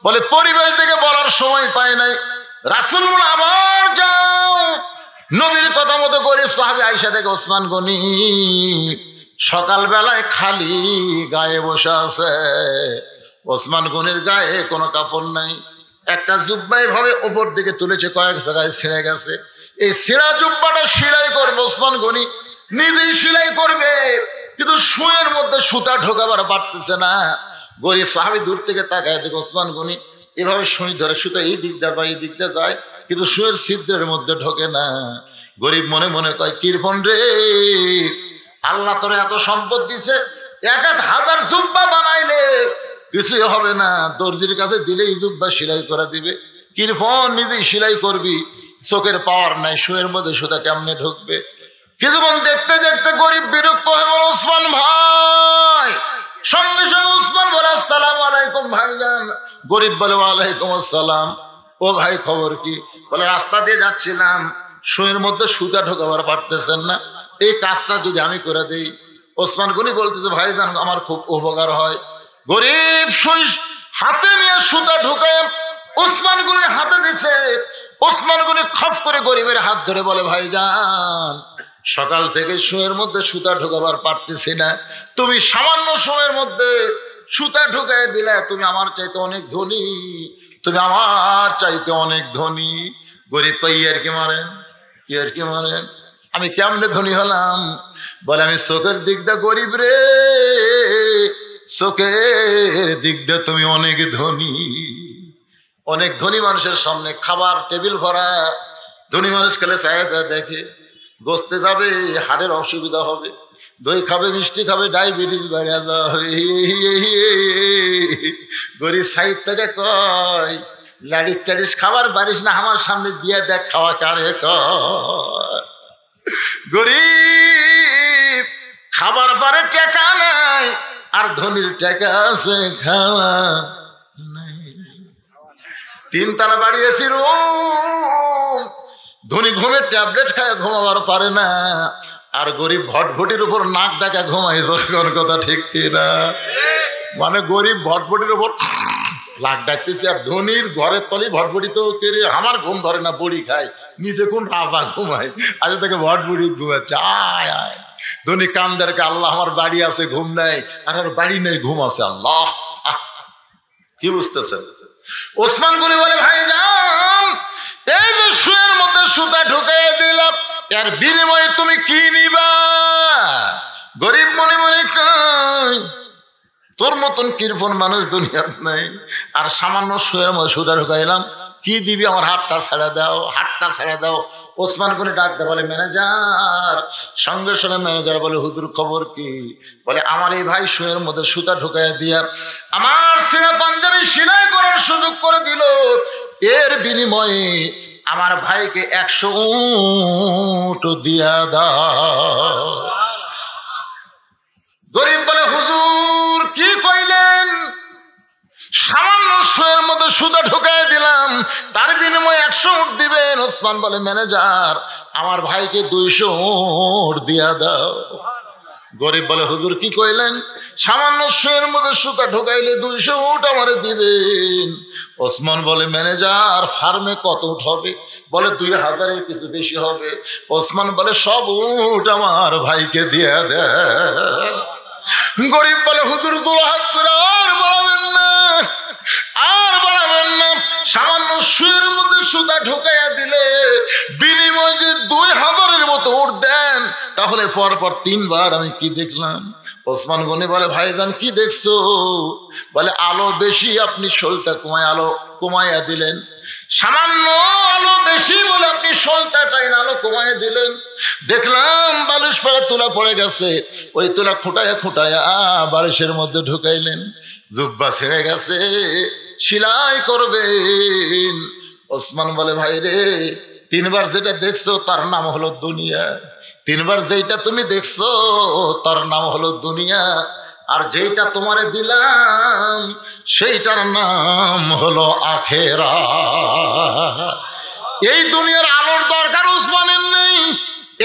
বলে, পরিবেশ দেখে বলার সময় পাই নাই। রাসূল বলে, আবার যাও। নবীর কথা মতো গরিব সাহাবী আয়েশা থেকে ওসমান গনি সকালবেলায় খালি গায়ে বসে আছে। ওসমান গনির গায়ে কোনো কাপড় নাই, একটা জুব্বা এভাবে উপর দিকে তুলেছে, কয়েক জায়গায় ছিঁড়ে গেছে। এই ছিঁড়া জুব্বাটা সেলাই করবে ওসমান গনি, নিজেই সেলাই করবে, কিন্তু সুঁয়ের মধ্যে সুতা ঢোকাবার পারতেছে না। গরিব সাহাবী দূর থেকে তাকায় দেখে ওসমান গনি এভাবে সুই ধরে সুতা এই দিক দিয়ে যায়, এই দিক দিয়ে যায়, কিন্তু সুয়ের ছিদ্রের মধ্যে ঢোকে না। গরিব মনে মনে কয়, কৃপণ রে, আল্লাহ তোর এত সম্পদ দিছে, 1000 জুব্বা বানাইলে কিছুই হবে না, দর্জির কাছে দিলেই জুব্বা সেলাই করে দিবে। কৃপণ নিজেই সেলাই করবি, চোখের পাওয়ার নাই, সুয়ের মধ্যে সুতা কেমনে ঢুকবে? কিছুক্ষণ দেখতে দেখতে গরিব বিরক্ত হয়ে বলে, ওসমান ভাই। সঙ্গে সঙ্গে ওসমান বলে, আসসালামু আলাইকুম ভাইজান। গরিব বলে, ওয়ালাইকুম আসসালাম। ও ভাই খবর কি? বলে, রাস্তা দিয়ে যাচ্ছিলাম, সুয়ের মধ্যে সুতা ঢোকাবার পারতেছেন না, এই কাজটা যদি আমি করে দিই। ওসমান গনি বলতেছে, ভাইজান আমার খুব উপকার হয়। গরিব সুই হাতে নিয়ে সুতা ঢুকায় ওসমান গনির হাতে দিছে। ওসমান গনি খপ করে গরিবের হাত ধরে বলে, ভাইজান সকাল থেকে সুয়ের মধ্যে সুতা ঢোকাবার পারতেছি না, তুমি সামান্য সময়ের মধ্যে সুতা ঢুকাই দিলে, তুমি আমার চাইতে অনেক ধনী, তুমি আমার চাইতে অনেক ধনী। গরিব কই, ইয়ার কি মারেন, ইয়ার কি মারেন, আমি কেমনে ধনী হলাম? বলে, আমি চোখের দিক দিয়ে গরিব রে, চোখের দিক দিয়ে তুমি অনেক ধনী। অনেক ধনী মানুষের সামনে খাবার টেবিল ভরা, ধনী মানুষ খেলে চায় দেখে, বসতে যাবে হাড়ের অসুবিধা হবে, দই খাবে, মিষ্টি খাবে, ডায়াবেটিস বেড়ে যাবে। গরিব সাইড থেকে কয়, লাড়িস টাড়িস খাবার পারিস না, আমার সামনে দিয়ে দেখ খাওয়া কারে কয়। গরিব খাবার পারে, টাকা নাই, আর ধনীর টাকা আছে খাওয়া নাই। 3 তলা বাড়িয়েছি রুম, ধনী ঘুমের ট্যাবলেট খায় ঘুমাবার পারে না, আর গরিব ভটভটির উপর নাক ডাকা ঘুমাই। কোন কথা ঠিক কিনা? মানে গরিব ভটভটির উপর নাক ডাকতেছে, আর ধনীর ঘরের তলি ভটভটি তো কেড়ে আমার ঘুম ধরে না, বড়ি খায়, নিচে কোন রাজা ঘুমায়, আজ থেকে ভটভটি ঘুমাচ্ছে। আয় আয় ধনী কান্দারকে, আল্লাহ আমার বাড়ি আছে ঘুম নেই, আর আর বাড়ি নেই ঘুম আছে। আল্লাহ কি বুঝতেছেন? ওসমান গনি বলে, ভাই যান, এই যে সুয়ের মধ্যে সুতা ঢুকিয়ে দিলাম, এর বিনিময়ে তুমি কি নিবা? গরিব মনে মনে কয় তোর মতন কিরপন মানুষ দুনিয়াতে নাই, আর সামান্য শুয়ের মধ্যে সুটা ঢুকাইলাম, কি দিবি? আমার হাতটা ছেড়ে দাও, হাতটা ছেড়ে দাও। ওসমান গনি ডাকতে বলে ম্যানেজার। সঙ্গে সঙ্গে ম্যানেজার বলে হুজুর খবর কি? বলে আমার এই ভাই শুয়ের মধ্যে সুতা ঢুকাইয়া দিয়া আমার সিনা পাঞ্জাবি সেলাই করার সুযোগ করে দিল, এর বিনিময়ে আমার ভাইকে 100 উট দিয়া দাও। গরিব বলে হুজুর কি কইলেন? সামান্য শুয়ের মধ্যে সুতা ঢুকাই দিলাম, তার বিনিময়ে 100 উট দিবেন? ওসমান বলে ম্যানেজার আমার ভাইকে 200 উট দিয়া দাও। গরিব বলে হুজুর কি কইলেন? সামান্য শুয়ের মধ্যে সুতা ঢুকাইলে 200 উট আমারে দিবেন। ওসমান বলে ম্যানেজার ফার্মে কত উট হবে? বলে 2000-এর কিছু বেশি হবে। ওসমান বলে সব উট আমার ভাইকে দিয়া দেয়। গরিব বলে হুজুর দুলাহাত করে আর বাড়াবেন না, আর বাড়াবেন না। সামান্য শুয়ের মধ্যে সুতা ঢুকাইয়া দিলে বিনিময় যে 2000-এর মতো উট দেন, তাহলে পরপর 3 বার আমি কি দেখলাম? ওসমান গনি বলে ভাইজান কি দেখছো? বলে আলো বেশি, আপনি শোলটা কমাইয়া দিলেন। সামান্য আলো বেশি বলে আপনি শোলটাটাই আলো কমাইয়া দিলেন। দেখলাম বালিশ পরে তুলা পড়ে গেছে, ওই তুলা খুঁটাইয়া খুঁটাইয়া বালিশের মধ্যে ঢুকাইলেন। জুব্বা ছেড়ে গেছে, সেলাই করবেন। ওসমান বলে ভাই রে, 3 বার যেটা দেখছো তার নাম হলো দুনিয়া, 3 বার যেটা তুমি দেখছো তার নাম হলো দুনিয়া, আর যেটা তোমারে দিলাম সেইটার নাম হলো আখিরাত। এই দুনিয়ার আলোর দরকার ওসমানের নেই,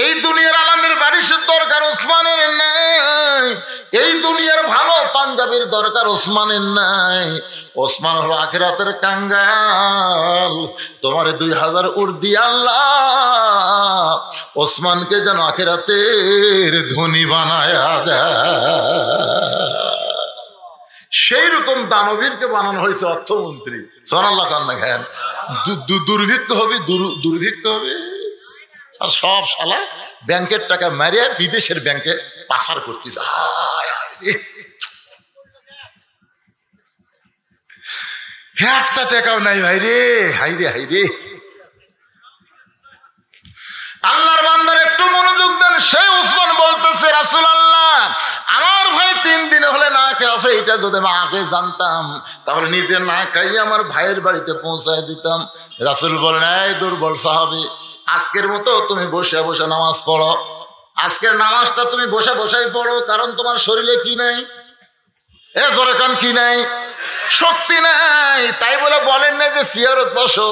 এই দুনিয়ার আলামের বারিশের দরকার ওসমানের নাই, এই দুনিয়ার ভালো পাঞ্জাবির দরকার ওসমানের নাই। ওসমান হলো আখিরাতের কাঙ্গাল। তোমারে 2000 উট দিয়ে আল্লাহ ওসমানকে যেন আখিরাতের ধনী বানায়া দেয়। সেই রকম দানবীরকে বানানো হয়েছে অর্থমন্ত্রী। সোনাল্লাহ কান্না খান, দুর্ভিক্ষ হবে, দুর্ভিক্ষ হবে। আর সব শালা ব্যাংকের টাকা মারিয়া বিদেশের ব্যাংকে পাচার করতেছে। একটা টাকাও নাই ভাই রে, হাইরে হাইরে। আল্লাহর বান্দার একটু মনোযোগ দেন। সেই ওসমান বলতেছে রাসূলুল্লাহ আমার ভাই 3 দিন হলে না খেয়ে আছে, এটা যদি আমি আগে জানতাম তাহলে নিজে না খাইয়ে আমার ভাইয়ের বাড়িতে পৌঁছায় দিতাম। রাসূল বলেন এই দুর্বল সাহাবী, আজকের মতো তুমি বসে বসে নামাজ পড়ো। আজকের নামাজটা তুমি বসে বসেই পড়ো, কারণ তোমার শরীরে কি নাই? জোরে কান কি নাই? শক্তি নাই। তাই বলে বলেন না যে চেয়ারত বসো,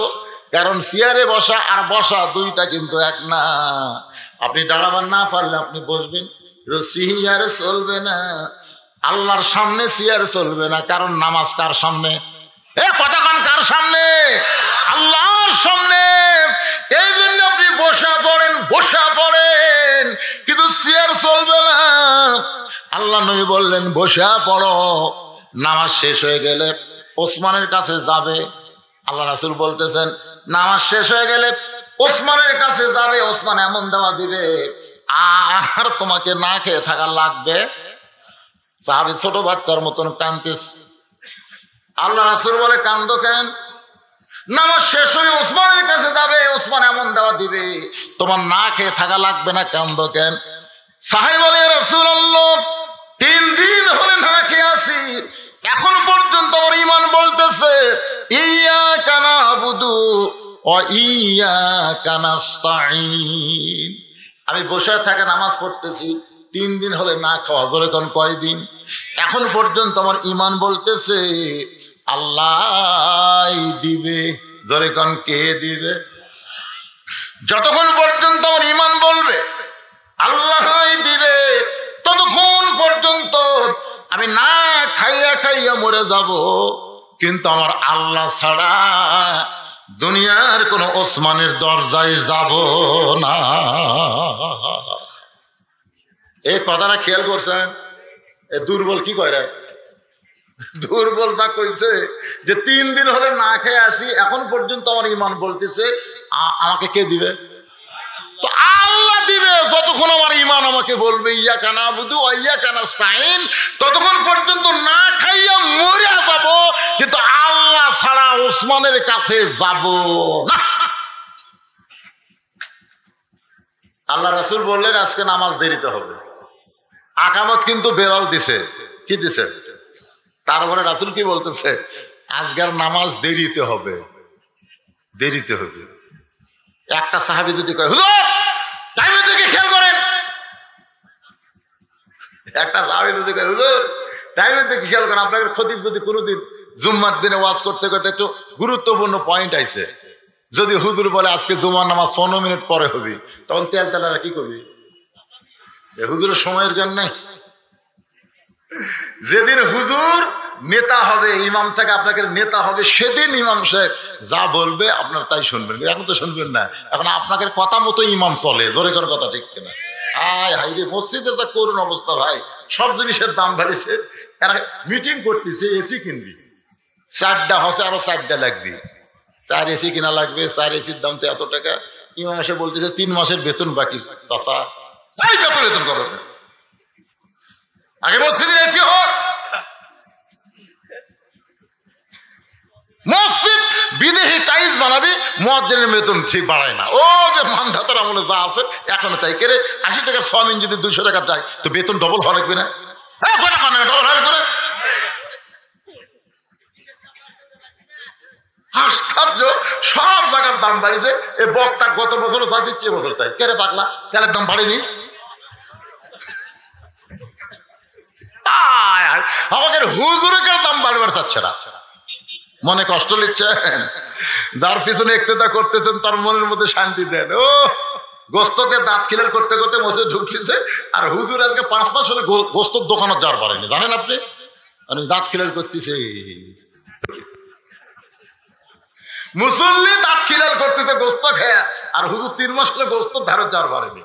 কারণ চেয়ারে বসা আর বসা দুইটা কিন্তু এক না। আপনি দাঁড়াবার না পারলে আপনি বসবেন, চেয়ারে চলবে না। আল্লাহর সামনে চেয়ার চলবে না, কারণ নামাজ কার সামনে? কতক্ষণ কার সামনে? আল্লাহর সামনে। এই জন্য আপনি বসা পড়েন, বসা পড়েন, কিন্তু চেয়ার চলবে না। আল্লাহ নবী বললেন বসা পড়ো। নামাজ শেষ হয়ে গেলে ওসমানের কাছে যাবে। আল্লাহ রাসূল বলতেছেন নামাজ শেষ হয়ে গেলে ওসমানের কাছে যাবে, ওসমান এমন দেওয়া দিবে আর তোমাকে না খেয়ে থাকা লাগবে। সাহাবী ছোট বাচ্চার মতন কাঁদতেছে। আল্লাহ রাসূল বলে কান্দো কেন? নামাজ শেষ হয়ে ওসমানের কাছে যাবে, ওসমান এমন দেওয়া দিবে তোমার না খেয়ে থাকা লাগবে না, কান্দো কেন? সাহাবী বলে রাসূলুল্লাহ 3 দিন হলে না খেয়ে আসি, এখন পর্যন্ত আমার ঈমান বলতেছে ইয়াকা নাবুদু ওয়া ইয়াকা নাস্তাঈন। আমি বসে থেকে নামাজ পড়তেছি, 3 দিন হলে না খাওয়া, ধরে কোন কয়দিন? এখন পর্যন্ত আমার ঈমান বলতেছে আল্লাহ দিবে, ধরে কোন কে দিবে? যতক্ষণ পর্যন্ত আমার ঈমান বলবে আল্লাহ দিবে, ততক্ষণ পর্যন্ত আমি না খাইয়া খাইয়া মরে যাব, কিন্তু আমার আল্লাহ ছাড়া দুনিয়ার কোন ওসমানের দরজায় যাব না। এই কথাটা খেয়াল করছেন? এ দুর্বল কি কয় রে? দুর্বল তা কইছে যে 3 দিন হলে না খেয়ে আসি, এখন পর্যন্ত আমার ঈমান বলতেছে আমাকে কে দিবে? তো আল্লাহ দিবে যতক্ষণ আমার ঈমান আমাকে বলবে ইয়াকা নাবুদু ওয়া ইয়াকা নাস্তাইন, ততক্ষণ পর্যন্ত না খাইয়া মরে যাব, কিন্তু আল্লাহ ছাড়া ওসমানের কাছে যাব না। আল্লাহ রাসূল বললেন আজকে নামাজ দেরিতে হবে। আকামত কিন্তু বেরাল দিছে, কি দিছে? তারপরে রাসূল কি বলতেছে? আজকের নামাজ দেরিতে হবে, দেরিতে হবে। একটা সাহাবী যদি কয় হুজুর টাইমের দিকে খেয়াল করেন, একটা সাহাবী যদি কয় হুজুর টাইমের দিকে খেয়াল করেন, আপনাদের খতিব যদি কোনোদিন জুম্মার দিনে ওয়াজ করতে করতে একটু গুরুত্বপূর্ণ পয়েন্ট আইছে, যদি হুজুর বলে আজকে জুমার নামাজ 15 মিনিট পরে হবে, তখন তেলতেলারা কি করবি? হুজুরের সময়ের জ্ঞান নাই। যেদিন হুজুর নেতা হবে, ইমাম থেকে আপনাকে নেতা হবে, সেদিন ইমাম সাহেব যা বলবে আপনার তাই শুনবেন। এখন তো শুনবেন না, এখন আপনাকে কথা মতো ইমাম চলে। জোরে করে কথা ঠিক কিনা? হায় হাই রে, মসজিদের তা করুন অবস্থা ভাই, সব জিনিসের দাম বাড়িছে। এরা মিটিং করতেছে এসি কিনবি, 4টা হসে আরো 4টা লাগবে, 4 এসি কিনা লাগবে, 4 এসির দাম তো এত টাকা। ইমাম এসে বলতেছে 3 মাসের বেতন বাকি। চাচা বেতন করো, আগে মসজিদের এসি হোক। মসজিদ বিদেশি টাইলস বানাবি, মুয়াজ্জিনের বেতন ঠিক বাড়ায় না। ও যে মানধাতার আমলে যা আছে এখনো তাই। কেরে 80 টাকার সওয়াবিন যদি 200 টাকা চাই, তো বেতন ডবল হওয়া লাগবে না? ডবল হওয়ার করে আশ্চর্য, সব জায়গার দাম বাড়িছে। এই বক্তা গত বছরও যা দিচ্ছে এবছর তাই। কেরে পাগলা, তেলের দাম বাড়েনি? আমাদের হুজুরের দাম বাড়বার চাচ্ছে না। মনে কষ্ট নিচ্ছেন? যার পিছনে ইক্তেদা করতেছেন তার মনের মধ্যে শান্তি দেন। ও গোস্তকে দাঁত খিলাল করতে করতে মসজিদে ঢুকতেছে, আর হুজুর আজকে 5 মাস হলে গোস্তর দোকানে যাওয়ার পারেনি, জানেন আপনি? দাঁত খিলাল করতেছে, মুসল্লি দাঁত খিলাল করতেছে গোস্ত খেয়ে, আর হুজুর 3 মাস হলে গোস্ত ধারত যাওয়ার পারেনি।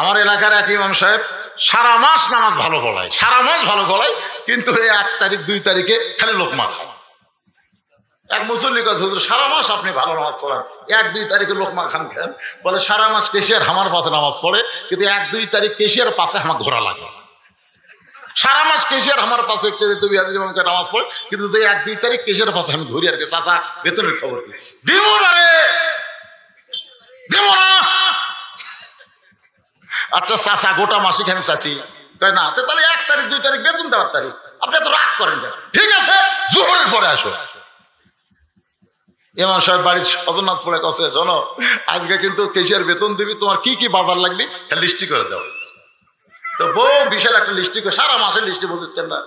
আমার এলাকার এক ইমাম সাহেব সারা মাস নামাজ ভালো পড়ায়, সারা মাস ভালো পড়ায়, কিন্তু এই 1 তারিখ 2 তারিখে খালি লোকমা খায়। এক মুসল্লি কথা, হুজুর সারা মাস আপনি ভালো নামাজ পড়ান, 1-2 তারিখে লোকমা খান খান। বলে সারা মাস কেশিয়ার আমার পাশে নামাজ পড়ে, কিন্তু 1-2 তারিখ কেশিয়ার পাশে আমার ঘোরা লাগে। সারা মাস কেশিয়ার আমার পাশে নামাজ পড়ে, কিন্তু 1-2 তারিখ কেশিয়ার পাশে আমি ঘুরি। আর কি চাচা বেতনের খবর কি? দিব না রে, দিব না। আচ্ছা চাচা গোটা মাসিক আমি চাচ্ছি না, তাহলে 1 তারিখ 2 তারিখ বেতন দেওয়ার তারিখ, আপনি এত রাগ করেন কেন? ঠিক আছে জোহরের পরে আসো। ইমাম সাহেব বাড়ির সদরনাথ পড়ে কাছে, শোনো আজকে কিন্তু কেশিয়ার বেতন দিবি, তোমার কি কি বাজার লাগবে লিস্টি করে দাও। তো বউ বিশাল একটা লিস্টি করে, সারা মাসের লিস্টি বুঝছেন না,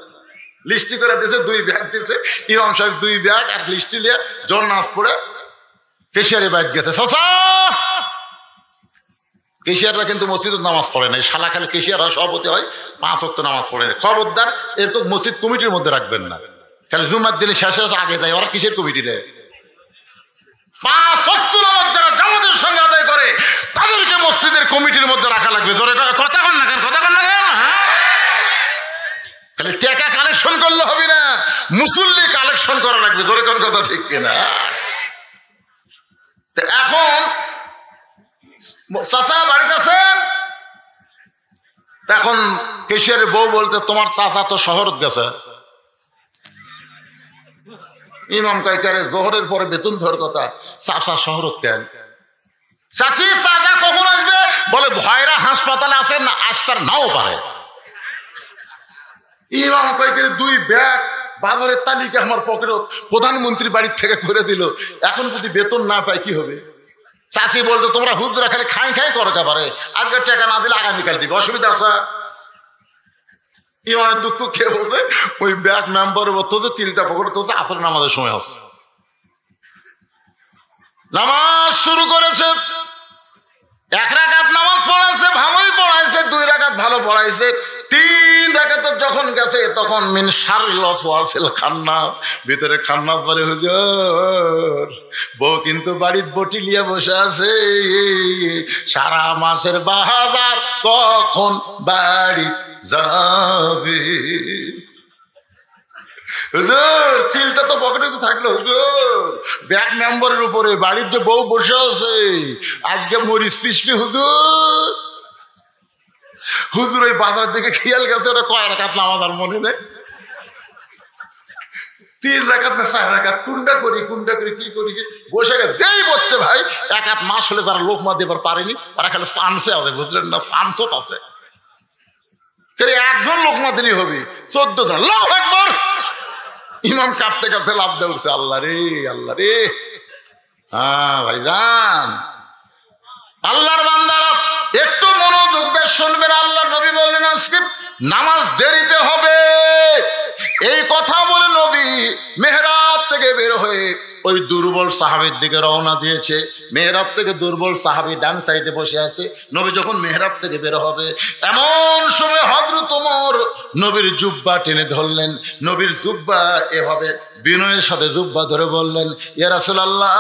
লিস্টি করে দিয়েছে, 2 ব্যাগ দিয়েছে। ইমাম সাহেব 2 ব্যাগ আর লিস্টি নিয়ে জন নাচ পড়ে কেশিয়ারে বাইক গেছে। চাচা কেশিয়াররা কিন্তু মসজিদে নামাজ পড়ে না, শালা খালি কেশিয়ার হয়, সভাপতি হয়, 5 ওয়াক্ত নামাজ পড়ে না। খবরদার এরকম মসজিদ কমিটির মধ্যে রাখবেন না, খালি জুমার দিনে শেষে আগে দেয়। ওরা কিসের কমিটি রে? 5 ওয়াক্ত নামাজ যারা জামাতের সঙ্গে আদায় করে তাদেরকে মসজিদের কমিটির মধ্যে রাখা লাগবে। জোরে কথা কন না কেন? কথা কন না কেন? খালি টাকা কালেকশন করলে হবে না, মুসল্লি কালেকশন করা লাগবে। জোরে কোন কথা ঠিক কিনা? এখন চাচা বাড়িতে আছেন, এখন কেশিয়ারের বউ বলতে তোমার চাচা তো শহর গেছে। ইমাম কাইকারে জোহরের পরে বেতন ধর কথা, চাচা শহর কেন? চাচি চাচা কখন আসবে? বলে ভয়রা হাসপাতালে আছে, না আসবার নাও পারে। ইমাম কাইকারে 2 ব্যাগ বাজারের তালিকা আমার পকেটে প্রধানমন্ত্রী বাড়ির থেকে করে দিল, এখন যদি বেতন না পায় কি হবে? চাষি বলতো তোমরা হুজরা খালি খাই খাই করো, পারে আজকে টাকা না দিলে আগামীকাল দিবে, অসুবিধা আছে? ইমামের দুঃখ খেয়ে বলছে ওই ব্যাগ মেম্বারের বলতে 3টা পকেটে তো আসলে নামাজের সময় হচ্ছে, নামাজ শুরু করেছে। 1 রাকাত নামাজ পড়াইছে, ভালোই পড়াইছে, 2 রাকাত ভালো পড়াইছে, 3 রাকাত যখন গেছে তখন মিন শাররিল ওয়াসওয়াসিল খান্নাস, ভিতরে খান্নাস বলে হুজুর বউ কিন্তু বাড়ির বটি নিয়ে বসে আছে, সারা মাসের বাজার কখন বাড়ি যাবে? হুজুর চিলটা তো পকেটে তো থাকলো হুজুর, ব্যাগ নম্বরের উপরে বাড়ির যে বউ বসে আছে আজকে মরিচ পিসপি হুজুর। হুজুর ওই বাজার দিকে খেয়াল গেছে ওটা কয় রাকাত নামাজ আর মনে নেই, 3 রাকাত না 4 রাকাত, কোনটা করি কি করি বসে গেছে। যেই বসছে ভাই 1 হাত মাস হলে তারা লোকমা দেবার পারেনি, ওরা খালি চান্সে আছে, বুঝলেন না, চান্সত আছে। একজন লোকমা দিনই হবে 14 জন। আল্লাহু আকবার। ইমাম কাঁপতে কাঁপতে লাভ দিয়ে উঠছে, আল্লাহ রে আল্লাহ রে। হ্যাঁ ভাইজান, আল্লাহর বান্দারা একটু মনোযোগ দিয়ে শুনবেন। আল্লাহ নবী বললেন আজকে নামাজ দেরিতে হবে। এই কথা বলে নবী মেহরাব থেকে বের হয়ে ওই দুর্বল সাহাবীর দিকে রওনা দিয়েছে। মেহরাব থেকে দুর্বল সাহাবী ডান সাইডে বসে আছে। নবী যখন মেহরাব থেকে বের হবে এমন সময় হযরত ওমর নবীর জুব্বা টেনে ধরলেন। নবীর জুব্বা এভাবে বিনয়ের সাথে জুব্বা ধরে বললেন, ইয়া রাসূলুল্লাহ,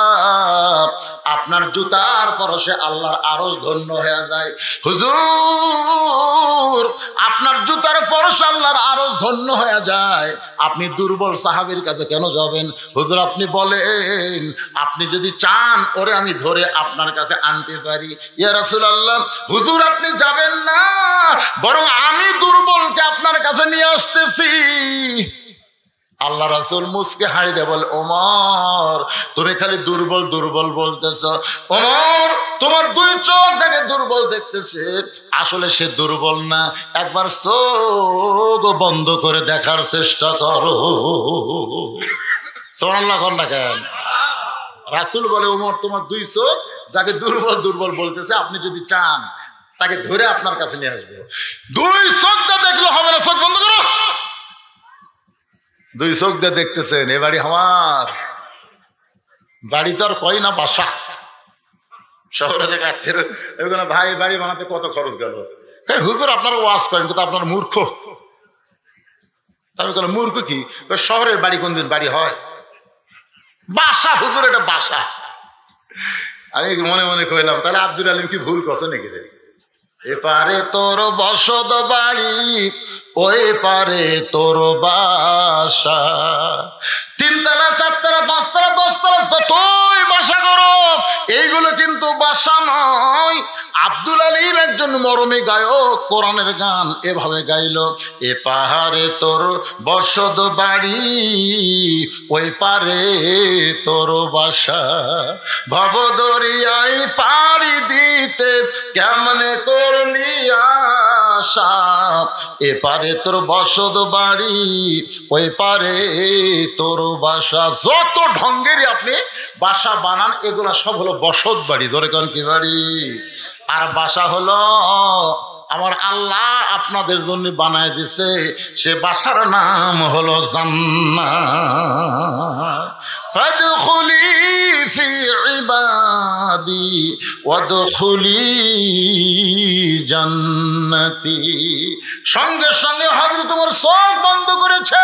আপনার জুতার পরশে আল্লাহর আরশ ধন্য হয়ে যায়। হুজুর, আপনার জুতার পরশে আল্লাহর আরশ ধন্য হয়ে যায়, আপনি দুর্বল সাহাবীর কাছে কেন যাবেন? হুজুর আপনি বলেন, আপনি যদি চান ওরে আমি ধরে আপনার কাছে আনতে পারি। ইয়া রাসূলুল্লাহ, হুজুর আপনি যাবেন না, বরং আমি দুর্বলকে আপনার কাছে নিয়ে আসতেছি। আল্লাহ রাসূল মুসকে হাসি দিয়ে বলে, ওমর তুমি খালি দুর্বল দুর্বল বলতেছ। ওমর তোমার 2 চোখ দেখে দুর্বল দেখতেছে, আসলে সে দুর্বল না, একবার চোখ বন্ধ করে দেখার চেষ্টা করো। সুবহানাল্লাহ কর না কেন? রাসূল বলে, ওমর তোমার 2 চোখ যাকে দুর্বল দুর্বল বলতেছে, আপনি যদি চান তাকে ধরে আপনার কাছে নিয়ে আসবে। 2 চোখটা দেখলে হবে না, চোখ বন্ধ করো। 2 চোখ দিয়ে দেখতেছেন, এ বাড়ি আমার বাড়ি তো আর কই না বাসা। শহরে থেকে এগুলো ভাই বাড়ি বানাতে কত খরচ গেল। হুজুর আপনারা ওয়াজ করেন কিন্তু আপনার মূর্খ। আমি বললাম মূর্খ কি? শহরের বাড়ি কোনদিন বাড়ি হয়? বাসা হুজুর, এটা বাসা। আমি মনে মনে কইলাম তাহলে আব্দুল আলিম কি ভুল করছে নাকি রে? এপারে তোর বসত বাড়ি, ওই পারে তোর বাসা, 3 তলা 4 তলা 5 তলা 10 তলা যতই বাসা করো, এইগুলো কিন্তু বাসা নয়। আব্দুল আলিম একজন মরমী গায়ক, কোরআনের গান এভাবে গাইল, এ পাহাড়ে তোর বসত বাড়ি, ওই পারে তোর বাসা, ভবদরিয়ায় পাড়ি দিতে কেমনে করলি আশা, এ পারে তোর বসত বাড়ি, ওই পারে তোর বাসা। যত ঢঙ্গেরই আপনি বাসা বানান, এগুলা সব হলো বসত বাড়ি। ধরে কোন কি বাড়ি? আর বাসা হলো আমার আল্লাহ আপনাদের জন্য বানায় দিছে, সে বাসার নাম হলো জান্নাত। ফাদখুলি ফি ইবাদি ওয়াদখুলি জান্নাতি। সঙ্গে সঙ্গে হযরত ওমর চোখ বন্ধ করেছে,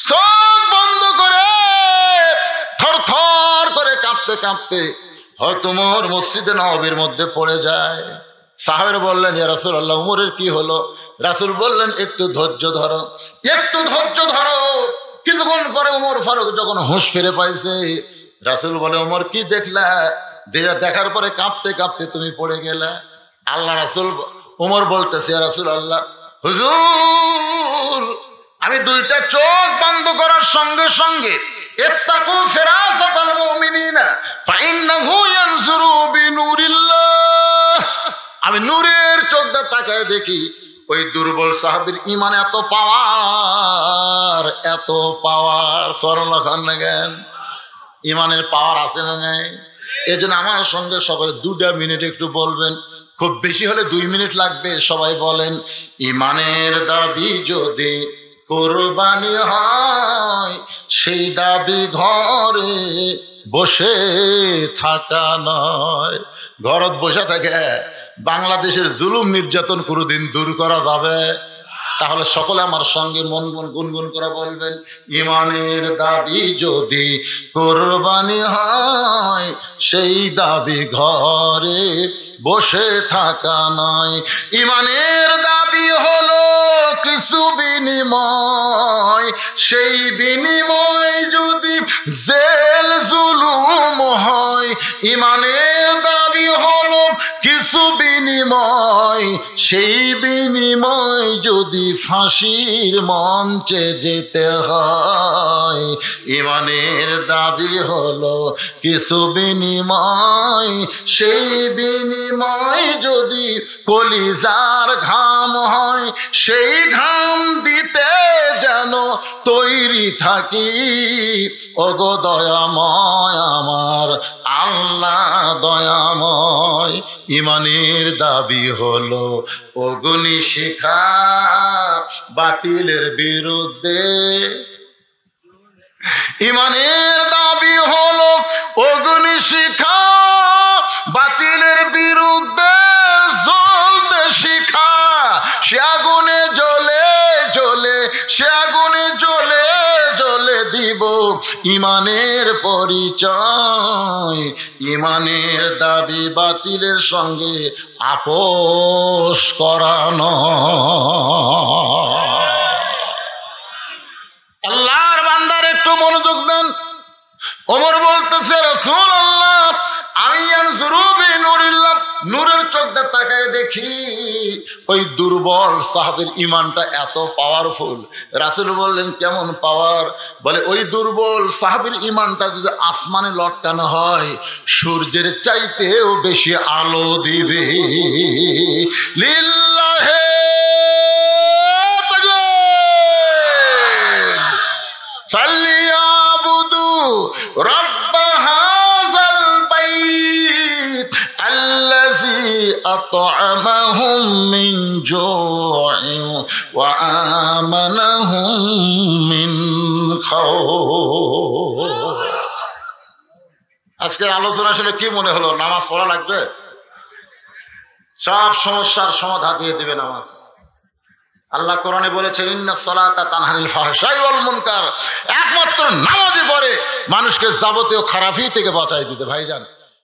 চোখ বন্ধ করে থরথর করে কাঁপতে কাঁপতে হয়তো ওমর মসজিদে নববীর মধ্যে পড়ে যায়। সাহাবীরা বললেন, ইয়া রাসূলুল্লাহ, ওমরের কি হলো? রাসূল বললেন, একটু ধৈর্য ধরো, একটু ধৈর্য ধরো। কিছুক্ষণ পরে ওমর ফারুক যখন হুঁশ ফিরে পাইছে, রাসূল বলে, ওমর কি দেখলা? দেখার পরে কাঁপতে কাঁপতে তুমি পড়ে গেলা। আল্লাহ রাসূল ওমর বলতেছে, ইয়া রাসূলুল্লাহ, হুজুর আমি 2টা চোখ বন্ধ করার সঙ্গে সঙ্গে ইত্তাকু ফিরাসাতাল মুমিনিনা ফাইন্নাহু ইয়ানজুরু বিনুরিল্লাহ, আমি নূরের চোখটা তাকায় দেখি ওই দুর্বল সাহাবীর ঈমান এত পাওয়ার, এত পাওয়ার। সুবহানাল্লাহ খান না জ্ঞান, ঈমানের পাওয়ার আছে না নাই? এজন্য আমার সঙ্গে সকলে 2টা মিনিট একটু বলবেন, খুব বেশি হলে 2 মিনিট লাগবে। সবাই বলেন, ঈমানের দাবি যদি কুরবানি হয়, সেই দাবি ঘরে বসে থাকা নয়। ঘরত বসে থাকে বাংলাদেশের জুলুম নির্যাতন কোনোদিন দূর করা যাবে? তাহলে সকলে আমার সঙ্গে মন গুনগুন করে বলবেন, ঈমানের দাবি যদি কুরবানি হয়, সেই দাবি ঘরে বসে থাকা নয়। ঈমানের দাবি হলো কিছু বিনিময়, সেই বিনিময় যদি জেল জুলুম হয়। ইমানের দাবি হলো কিছু বিনিময়, সেই বিনিময় যদি ফাঁসির মঞ্চে যেতে হয়। ইমানের দাবি হলো কিছু বিনিময়, সেই বিনিময় যদি কলিজার ঘাম হয়। সেই ঘাম দিতে যেন তৈরি থাকি। ওগো দয়াময় আমার আল্লাহ দয়াময়। ইমানের দাবি হলো অগ্নি শিখা বাতিলের বিরুদ্ধে। ইমানের দাবি হলো অগ্নি শিখা বাতিলের বিরুদ্ধে জ্বলতে শিখা। সে আগুনে জ্বলে জ্বলে, সে আগুনে জ্বলে জ্বলে দিব ইমানের পরিচয়। ইমানের দাবি বাতিলের সঙ্গে আপোষ করানো। আল্লাহর বান্দার একটু মনোযোগ দেন। ওমর বলতেছে রাসূলুল্লাহ আমি আনজুরুবি নূরিল্লাহ, নূরের চোখ দিয়ে তাকায় দেখি ওই দুর্বল সাহাবীর ইমানটা এত পাওয়ারফুল। রাসূল বললেন কেমন পাওয়ার? বলে ওই দুর্বল সাহাবীর ইমানটা যদি আসমানে লটকানো হয় সূর্যের চাইতেও বেশি আলো দিবে। লিল্লাহে ফালিয়াবুদু রাব্ব হাযাল বাইত আল্লাযী আত'আমাহুম মিন জু'ইন ওয়া আমানাহুম মিন খাউফ। আজকের আলোচনা শুনে কি মনে হলো? নামাজ পড়া লাগবে? সব সমস্যার সমাধান দিয়ে দিবে নামাজ। আল্লাহ কোরআনে বলেছেন ইন্নাস সালাতা তানহা আনিল ফাহশাই ওয়াল মুনকার। একমাত্র নামাজই পড়ে মানুষকে যাবতীয় খারাপি থেকে বাঁচাই দিতে। ভাইজান